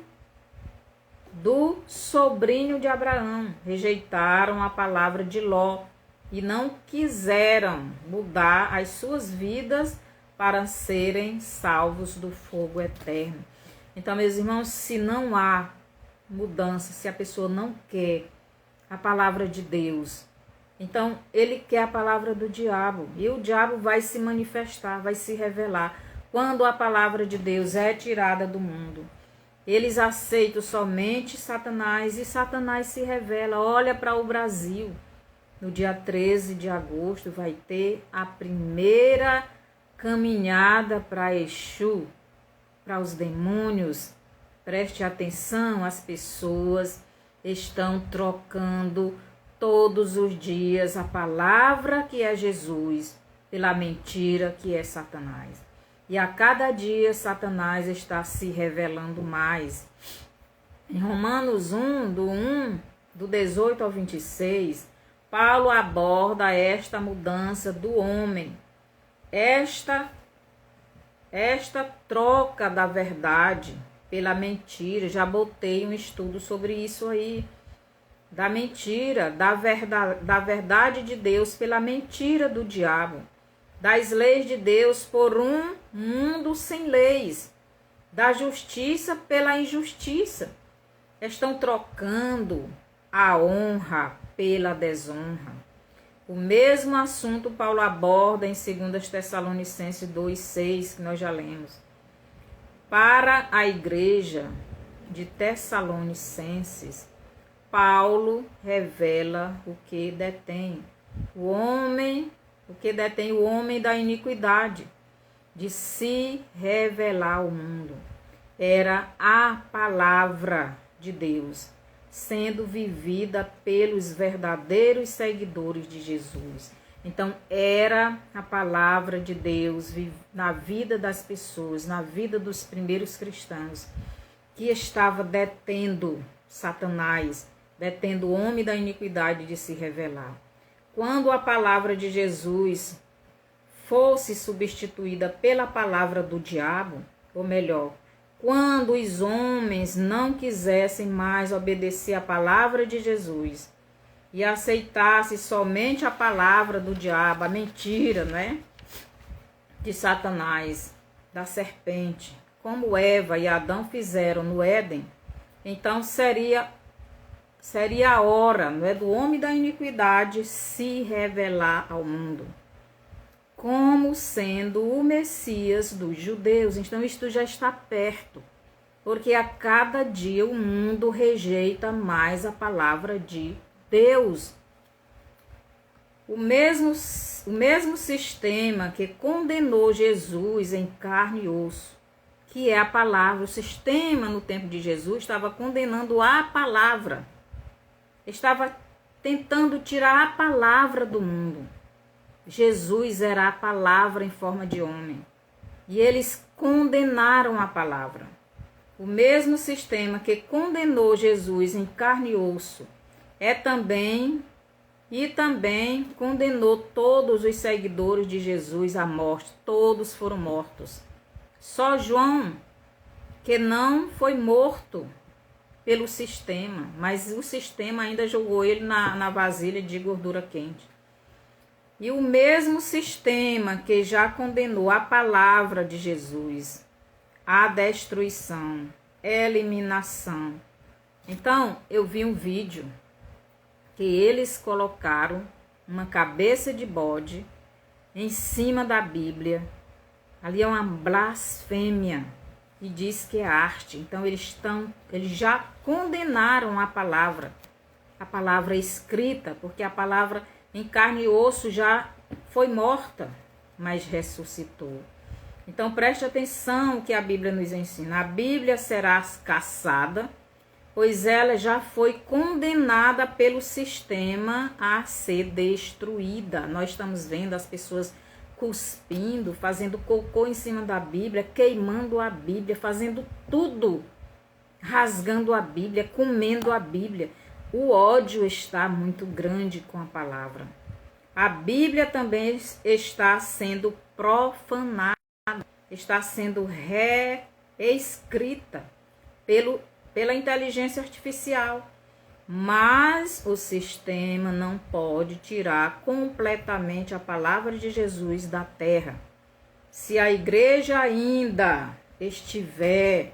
sobrinho de Abraão. Rejeitaram a palavra de Ló e não quiseram mudar as suas vidas para serem salvos do fogo eterno. Então, meus irmãos, se não há mudança, se a pessoa não quer a palavra de Deus, então ele quer a palavra do diabo, e o diabo vai se manifestar, vai se revelar quando a palavra de Deus é tirada do mundo. Eles aceitam somente Satanás, e Satanás se revela. Olha para o Brasil, no dia 13 de agosto vai ter a primeira caminhada para Exu, para os demônios. Preste atenção, as pessoas estão trocando todos os dias a palavra que é Jesus pela mentira que é Satanás. E a cada dia Satanás está se revelando mais. Em Romanos 1, do 18 ao 26, Paulo aborda esta mudança do homem. Esta troca da verdade pela mentira. Já botei um estudo sobre isso aí. Da mentira, da verdade de Deus pela mentira do diabo. Das leis de Deus por um mundo sem leis. Da justiça pela injustiça. Estão trocando a honra pela desonra. O mesmo assunto Paulo aborda em 2 Tessalonicenses 2,6, que nós já lemos. Para a igreja de Tessalonicenses, Paulo revela o que detém o homem da iniquidade, de se revelar ao mundo. Era a palavra de Deus sendo vivida pelos verdadeiros seguidores de Jesus. Então, era a palavra de Deus na vida das pessoas, na vida dos primeiros cristãos, que estava detendo Satanás, detendo o homem da iniquidade de se revelar. Quando a palavra de Jesus fosse substituída pela palavra do diabo, ou melhor, quando os homens não quisessem mais obedecer a palavra de Jesus e aceitassem somente a palavra do diabo, a mentira, né, de Satanás, da serpente, como Eva e Adão fizeram no Éden, então seria a hora, não é, do homem da iniquidade se revelar ao mundo como sendo o Messias dos judeus. Então isto já está perto, porque a cada dia o mundo rejeita mais a palavra de Deus. O mesmo sistema que condenou Jesus em carne e osso, que é a palavra, o sistema no tempo de Jesus estava condenando a palavra, estava tentando tirar a palavra do mundo. Jesus era a palavra em forma de homem, e eles condenaram a palavra. O mesmo sistema que condenou Jesus em carne e osso também condenou todos os seguidores de Jesus à morte. Todos foram mortos. Só João, que não foi morto pelo sistema, mas o sistema ainda jogou ele na vasilha de gordura quente. E o mesmo sistema que já condenou a palavra de Jesus, a destruição, eliminação. Então, eu vi um vídeo que eles colocaram uma cabeça de bode em cima da Bíblia. Ali é uma blasfêmia e diz que é arte. Então, eles já condenaram a palavra escrita, porque a palavra em carne e osso já foi morta, mas ressuscitou. Então preste atenção o que a Bíblia nos ensina. A Bíblia será caçada, pois ela já foi condenada pelo sistema a ser destruída. Nós estamos vendo as pessoas cuspindo, fazendo cocô em cima da Bíblia, queimando a Bíblia, fazendo tudo, rasgando a Bíblia, comendo a Bíblia. O ódio está muito grande com a palavra. A Bíblia também está sendo profanada, está sendo reescrita pela inteligência artificial. Mas o sistema não pode tirar completamente a palavra de Jesus da terra. Se a igreja ainda estiver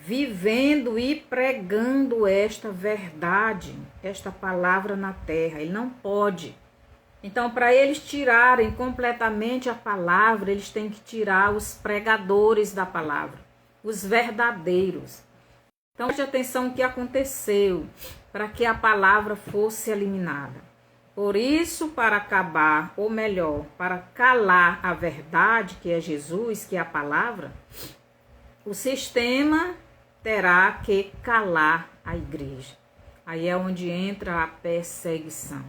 vivendo e pregando esta verdade, esta palavra na terra, ele não pode. Então, para eles tirarem completamente a palavra, eles têm que tirar os pregadores da palavra, os verdadeiros. Então, preste atenção o que aconteceu para que a palavra fosse eliminada. Por isso, para acabar, ou melhor, para calar a verdade, que é Jesus, que é a palavra, o sistema terá que calar a igreja. Aí é onde entra a perseguição.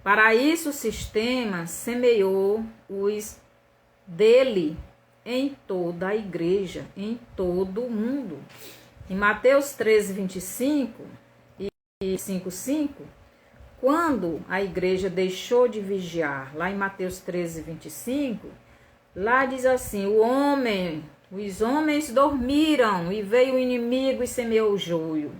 Para isso, o sistema semeou os dele em toda a igreja, em todo o mundo. Em Mateus 13, 25 e 5,5, quando a igreja deixou de vigiar, lá em Mateus 13, 25, lá diz assim: os homens dormiram e veio o inimigo e semeou o joio.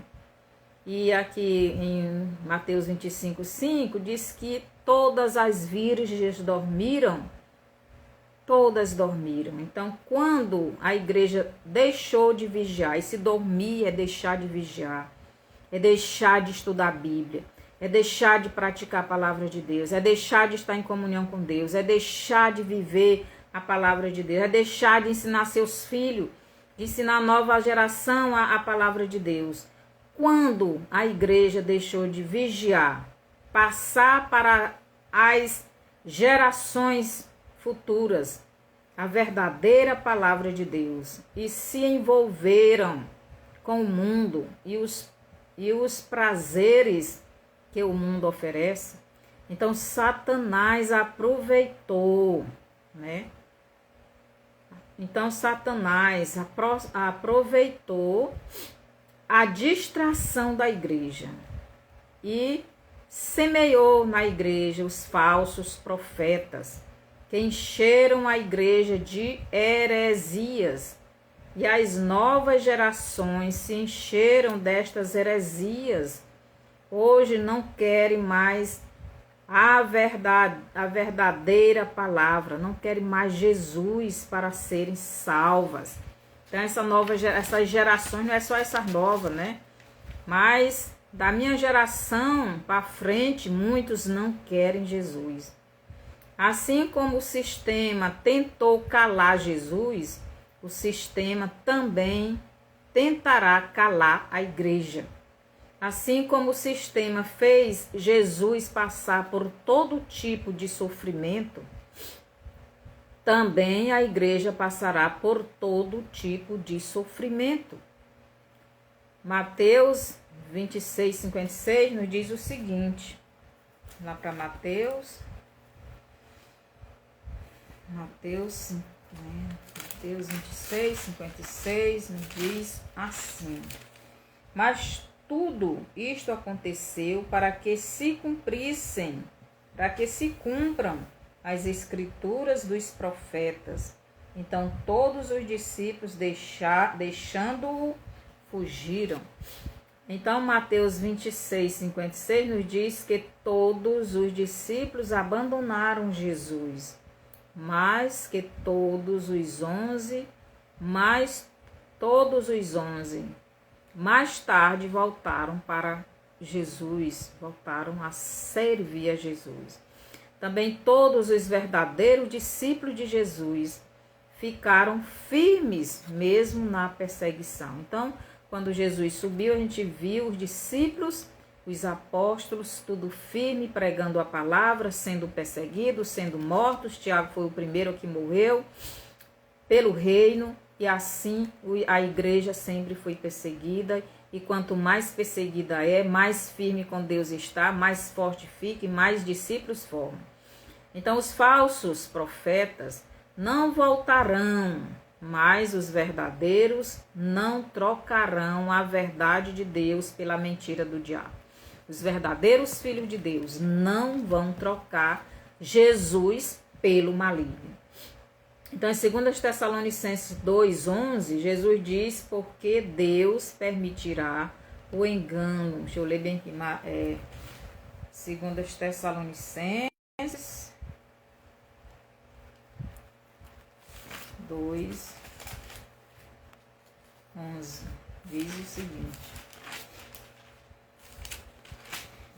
E aqui em Mateus 25, 5, diz que todas as virgens dormiram. Todas dormiram. Então, quando a igreja deixou de vigiar, e se dormir é deixar de vigiar, é deixar de estudar a Bíblia, é deixar de praticar a palavra de Deus, é deixar de estar em comunhão com Deus, é deixar de viver a palavra de Deus, é deixar de ensinar seus filhos, de ensinar a nova geração a palavra de Deus. Quando a igreja deixou de vigiar, passar para as gerações futuras a verdadeira palavra de Deus e se envolveram com o mundo e os prazeres que o mundo oferece, então Satanás aproveitou, né? Então Satanás aproveitou a distração da igreja e semeou na igreja os falsos profetas, que encheram a igreja de heresias, e as novas gerações se encheram destas heresias. Hoje não querem mais a verdadeira palavra, não querem mais Jesus para serem salvas. Então essas gerações, não é só essas novas, né? Mas da minha geração para frente, muitos não querem Jesus. Assim como o sistema tentou calar Jesus, o sistema também tentará calar a igreja. Assim como o sistema fez Jesus passar por todo tipo de sofrimento, também a igreja passará por todo tipo de sofrimento. Mateus 26, 56 nos diz o seguinte, lá para Mateus 26, 56 nos diz assim: mas tudo isto aconteceu para que se cumpram as escrituras dos profetas. Então todos os discípulos deixando-o fugiram. Então Mateus 26, 56 nos diz que todos os discípulos abandonaram Jesus, mas que todos os 11 mais tarde voltaram para Jesus, voltaram a servir a Jesus. Também todos os verdadeiros discípulos de Jesus ficaram firmes mesmo na perseguição. Então, quando Jesus subiu, a gente viu os discípulos, os apóstolos, tudo firme, pregando a palavra, sendo perseguidos, sendo mortos. Tiago foi o primeiro que morreu pelo reino, e assim a igreja sempre foi perseguida. E quanto mais perseguida é, mais firme com Deus está, mais forte fica e mais discípulos formam. Então os falsos profetas não voltarão, mas os verdadeiros não trocarão a verdade de Deus pela mentira do diabo. Os verdadeiros filhos de Deus não vão trocar Jesus pelo maligno. Então, em 2 Tessalonicenses 2,11, Jesus diz: porque Deus permitirá o engano. Deixa eu ler bem aqui. 2 Tessalonicenses 2:11 diz o seguinte: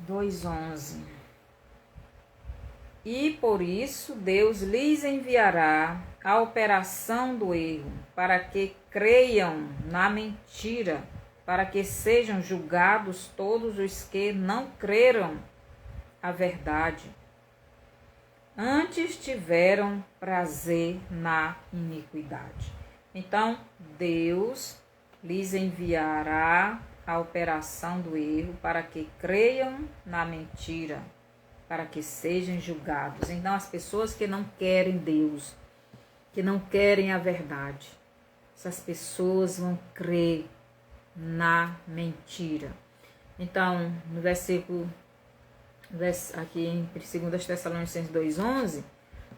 2:11. E por isso Deus lhes enviará a operação do erro, para que creiam na mentira, para que sejam julgados todos os que não creram a verdade. Antes tiveram prazer na iniquidade. Então, Deus lhes enviará a operação do erro, para que creiam na mentira, para que sejam julgados. Então, as pessoas que não querem Deus, que não querem a verdade, essas pessoas vão crer na mentira. Então, no versículo aqui em 2 Tessalonicenses 2:11,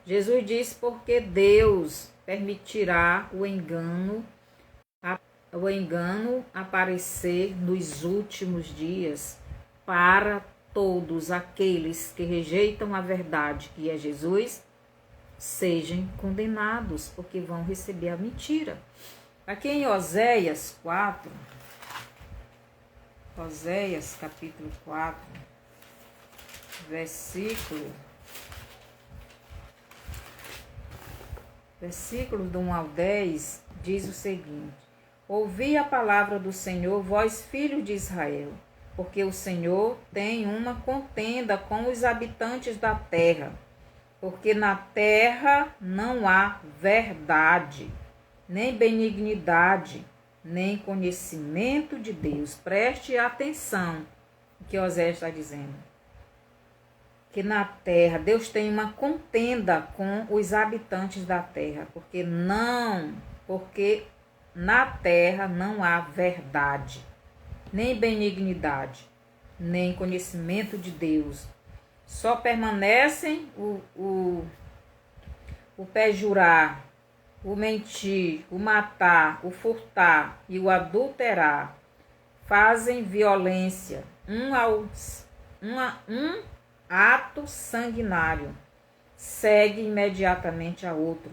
Jesus diz: porque Deus permitirá o engano aparecer nos últimos dias para todos aqueles que rejeitam a verdade, que é Jesus, sejam condenados, porque vão receber a mentira. Aqui em Oséias 4, Oséias capítulo 4, versículos do 1 ao 10, diz o seguinte: ouvi a palavra do Senhor, vós filhos de Israel, porque o Senhor tem uma contenda com os habitantes da terra, porque na terra não há verdade, nem benignidade, nem conhecimento de Deus. Preste atenção no que Oséias está dizendo. Que na terra, Deus tem uma contenda com os habitantes da terra, porque na terra não há verdade, nem benignidade, nem conhecimento de Deus. Só permanecem o perjurar, o mentir, o matar, o furtar e o adulterar. Fazem violência um ato sanguinário segue imediatamente a outro.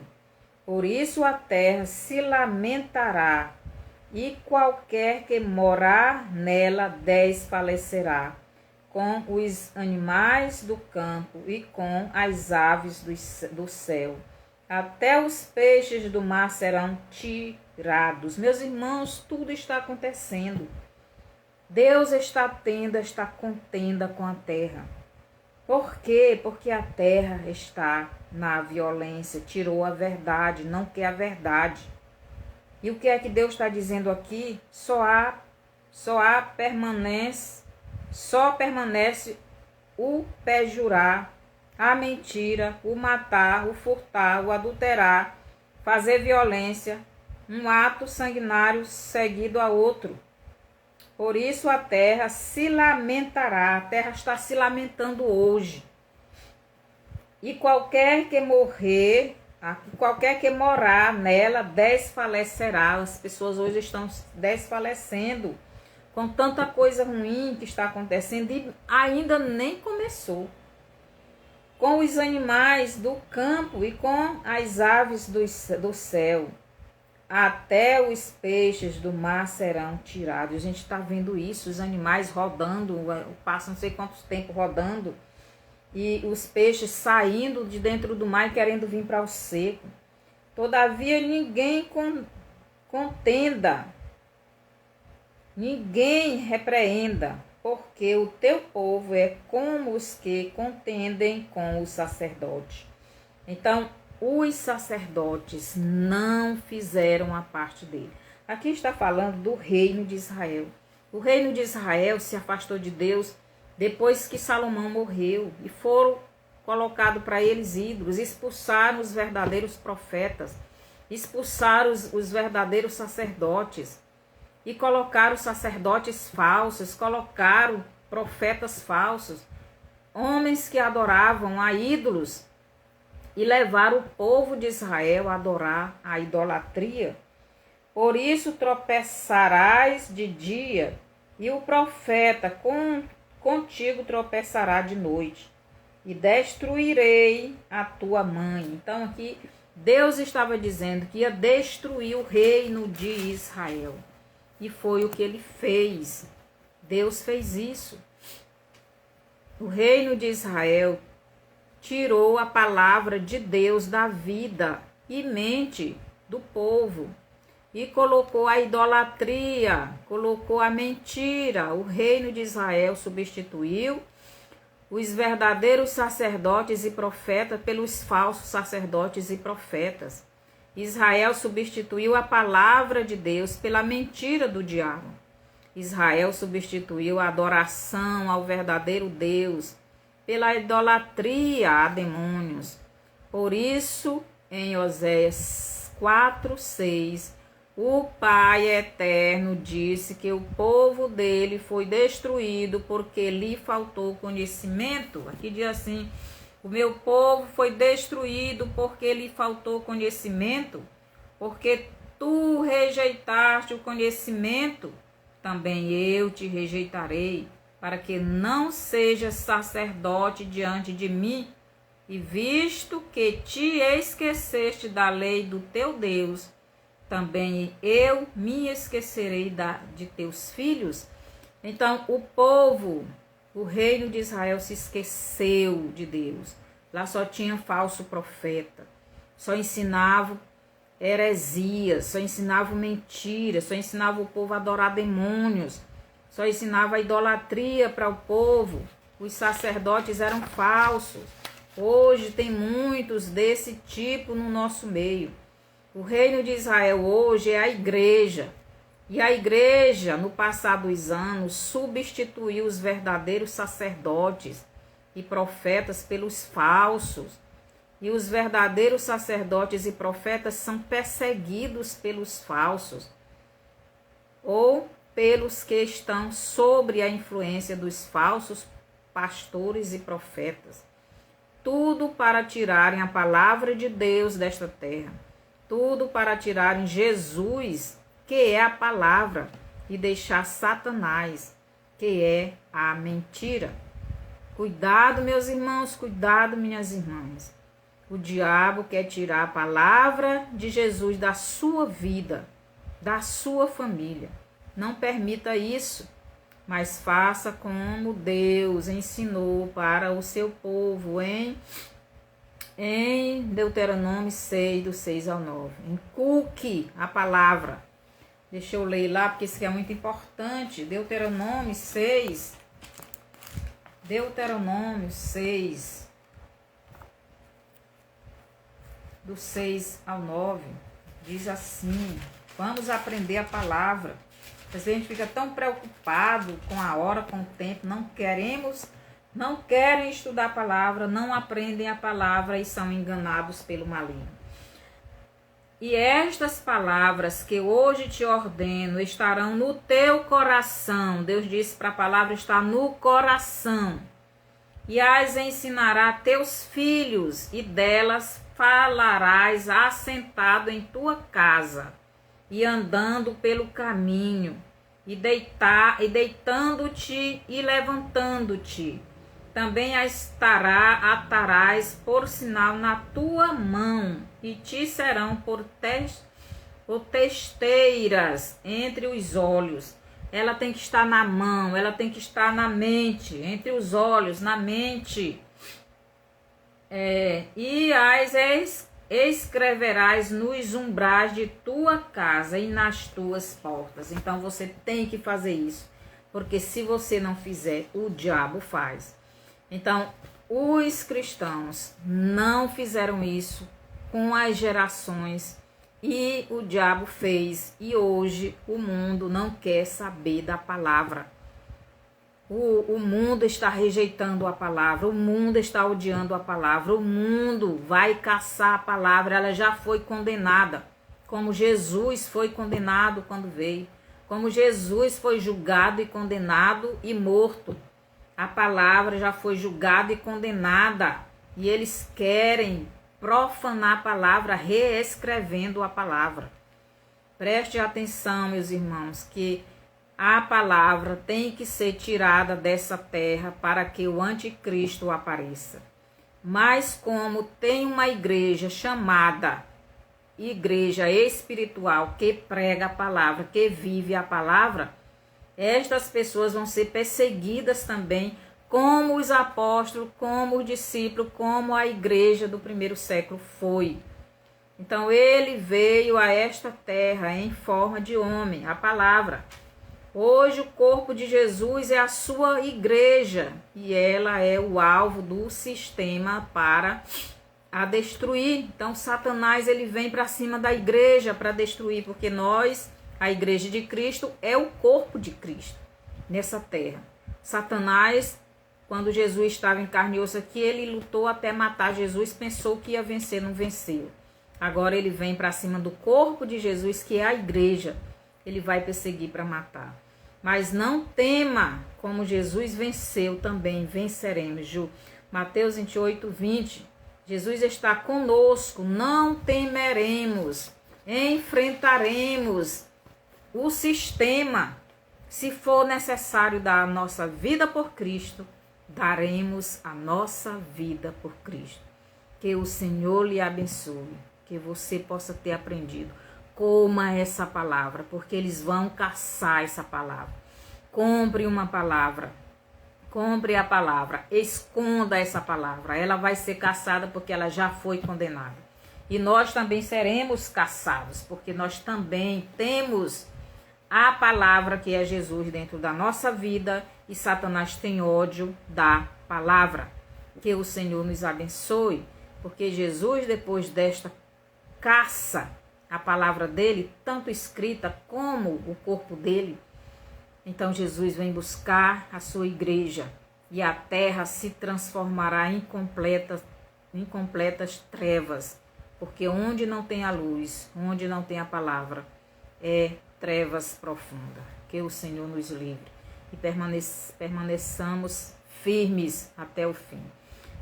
Por isso a terra se lamentará, e qualquer que morar nela desfalecerá, com os animais do campo e com as aves do céu. Até os peixes do mar serão tirados. Meus irmãos, tudo está acontecendo. Deus está tendo esta contenda com a terra. Por quê? Porque a terra está na violência, tirou a verdade, não quer a verdade. E o que é que Deus está dizendo aqui? Só permanece o perjurar, a mentira, o matar, o furtar, o adulterar, fazer violência, um ato sanguinário seguido a outro. Por isso a terra se lamentará, a terra está se lamentando hoje. E qualquer que morar nela desfalecerá. As pessoas hoje estão desfalecendo com tanta coisa ruim que está acontecendo e ainda nem começou. Com os animais do campo e com as aves do céu. Até os peixes do mar serão tirados. A gente está vendo isso, os animais rodando, passam não sei quanto tempo rodando, e os peixes saindo de dentro do mar e querendo vir para o seco. Todavia ninguém contenda, ninguém repreenda, porque o teu povo é como os que contendem com o sacerdote. Então, os sacerdotes não fizeram a parte dele. Aqui está falando do reino de Israel. O reino de Israel se afastou de Deus depois que Salomão morreu e foram colocados para eles ídolos, expulsaram os verdadeiros profetas, expulsaram os verdadeiros sacerdotes e colocaram sacerdotes falsos, colocaram profetas falsos, homens que adoravam a ídolos, e levar o povo de Israel a adorar a idolatria. Por isso tropeçarás de dia, e o profeta contigo tropeçará de noite, e destruirei a tua mãe. Então aqui Deus estava dizendo que ia destruir o reino de Israel. E foi o que ele fez. Deus fez isso. O reino de Israel tirou a palavra de Deus da vida e mente do povo e colocou a idolatria, colocou a mentira. O reino de Israel substituiu os verdadeiros sacerdotes e profetas pelos falsos sacerdotes e profetas. Israel substituiu a palavra de Deus pela mentira do diabo. Israel substituiu a adoração ao verdadeiro Deus pela idolatria a demônios. Por isso, em Oséias 4:6, o Pai Eterno disse que o povo dele foi destruído porque lhe faltou conhecimento. Aqui diz assim: o meu povo foi destruído porque lhe faltou conhecimento, porque tu rejeitaste o conhecimento, também eu te rejeitarei, para que não sejas sacerdote diante de mim. E visto que te esqueceste da lei do teu Deus, também eu me esquecerei de teus filhos. Então o povo, o reino de Israel se esqueceu de Deus. Lá só tinha falso profeta, só ensinava heresias, só ensinava mentiras, só ensinava o povo a adorar demônios, só ensinava a idolatria para o povo. Os sacerdotes eram falsos. Hoje tem muitos desse tipo no nosso meio. O reino de Israel hoje é a igreja. E a igreja, no passar dos anos, substituiu os verdadeiros sacerdotes e profetas pelos falsos. E os verdadeiros sacerdotes e profetas são perseguidos pelos falsos, ou pelos que estão sob a influência dos falsos pastores e profetas. Tudo para tirarem a palavra de Deus desta terra. Tudo para tirarem Jesus, que é a palavra, e deixar Satanás, que é a mentira. Cuidado, meus irmãos, cuidado, minhas irmãs. O diabo quer tirar a palavra de Jesus da sua vida, da sua família. Não permita isso, mas faça como Deus ensinou para o seu povo em Deuteronômio 6, do 6 ao 9. Inculque a palavra. Deixa eu ler lá, porque isso aqui é muito importante. Deuteronômio 6. Deuteronômio 6, do 6 ao 9. Diz assim: vamos aprender a palavra. Às vezes a gente fica tão preocupado com a hora, com o tempo, não querem estudar a palavra, não aprendem a palavra e são enganados pelo maligno. E estas palavras que hoje te ordeno estarão no teu coração. Deus disse para a palavra estar no coração. E as ensinará a teus filhos, e delas falarás assentado em tua casa, e andando pelo caminho, e deitando-te e levantando-te. Também atarás por sinal na tua mão, e te serão por testeiras entre os olhos. Ela tem que estar na mão, ela tem que estar na mente, entre os olhos, na mente. E as escreverás nos umbrais de tua casa e nas tuas portas. Então você tem que fazer isso, porque se você não fizer, o diabo faz. Então, os cristãos não fizeram isso com as gerações e o diabo fez. E hoje o mundo não quer saber da palavra. O mundo está rejeitando a palavra, o mundo está odiando a palavra, o mundo vai caçar a palavra, ela já foi condenada, como Jesus foi condenado quando veio, como Jesus foi julgado e condenado e morto. A palavra já foi julgada e condenada, e eles querem profanar a palavra, reescrevendo a palavra. Preste atenção, meus irmãos, que a palavra tem que ser tirada dessa terra para que o anticristo apareça. Mas como tem uma igreja chamada igreja espiritual que prega a palavra, que vive a palavra, estas pessoas vão ser perseguidas também, como os apóstolos, como os discípulos, como a igreja do primeiro século foi. Então ele veio a esta terra em forma de homem, a palavra. Hoje o corpo de Jesus é a sua igreja e ela é o alvo do sistema para a destruir. Então Satanás ele vem para cima da igreja para destruir, porque nós, a igreja de Cristo, é o corpo de Cristo nessa terra. Satanás, quando Jesus estava em carne e osso aqui, ele lutou até matar Jesus, pensou que ia vencer, não venceu. Agora ele vem para cima do corpo de Jesus, que é a igreja. Ele vai perseguir para matar. Mas não tema, como Jesus venceu, também venceremos. Mateus 28, 20. Jesus está conosco, não temeremos, enfrentaremos o sistema. Se for necessário dar a nossa vida por Cristo, daremos a nossa vida por Cristo. Que o Senhor lhe abençoe, que você possa ter aprendido. Coma essa palavra, porque eles vão caçar essa palavra. Compre uma palavra, compre a palavra, esconda essa palavra. Ela vai ser caçada porque ela já foi condenada. E nós também seremos caçados, porque nós também temos a palavra que é Jesus dentro da nossa vida e Satanás tem ódio da palavra. Que o Senhor nos abençoe, porque Jesus, depois desta caça, a palavra dele, tanto escrita como o corpo dele, então Jesus vem buscar a sua igreja e a terra se transformará em completas trevas, porque onde não tem a luz, onde não tem a palavra, é trevas profundas. Que o Senhor nos livre e permaneçamos firmes até o fim.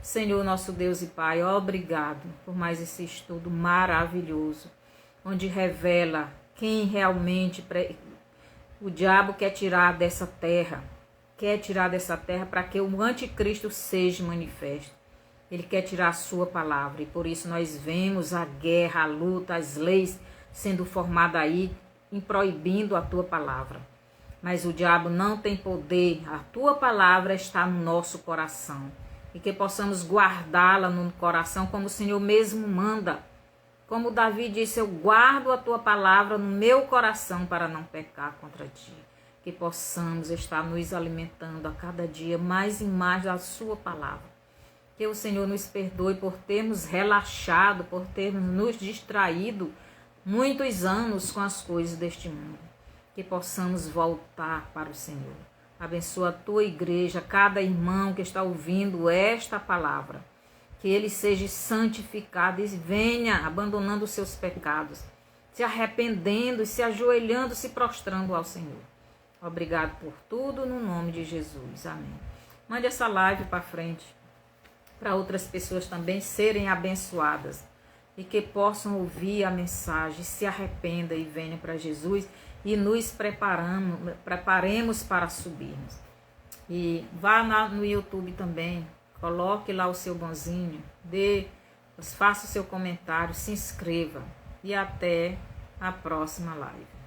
Senhor, nosso Deus e Pai, obrigado por mais esse estudo maravilhoso, onde revela quem realmente o diabo quer tirar dessa terra, quer tirar dessa terra para que o anticristo seja manifesto. Ele quer tirar a sua palavra, e por isso nós vemos a guerra, a luta, as leis sendo formadas aí, proibindo a tua palavra. Mas o diabo não tem poder, a tua palavra está no nosso coração. E que possamos guardá-la no coração como o Senhor mesmo manda. Como Davi disse, eu guardo a tua palavra no meu coração para não pecar contra ti. Que possamos estar nos alimentando a cada dia mais e mais da sua palavra. Que o Senhor nos perdoe por termos relaxado, por termos nos distraído muitos anos com as coisas deste mundo. Que possamos voltar para o Senhor. Abençoa a tua igreja, cada irmão que está ouvindo esta palavra. Que ele seja santificado e venha abandonando os seus pecados, se arrependendo, se ajoelhando, se prostrando ao Senhor. Obrigado por tudo, no nome de Jesus. Amém. Mande essa live para frente, para outras pessoas também serem abençoadas e que possam ouvir a mensagem, se arrependa e venham para Jesus e nos preparemos para subirmos. E vá no YouTube também, coloque lá o seu bonzinho, faça o seu comentário, se inscreva e até a próxima live.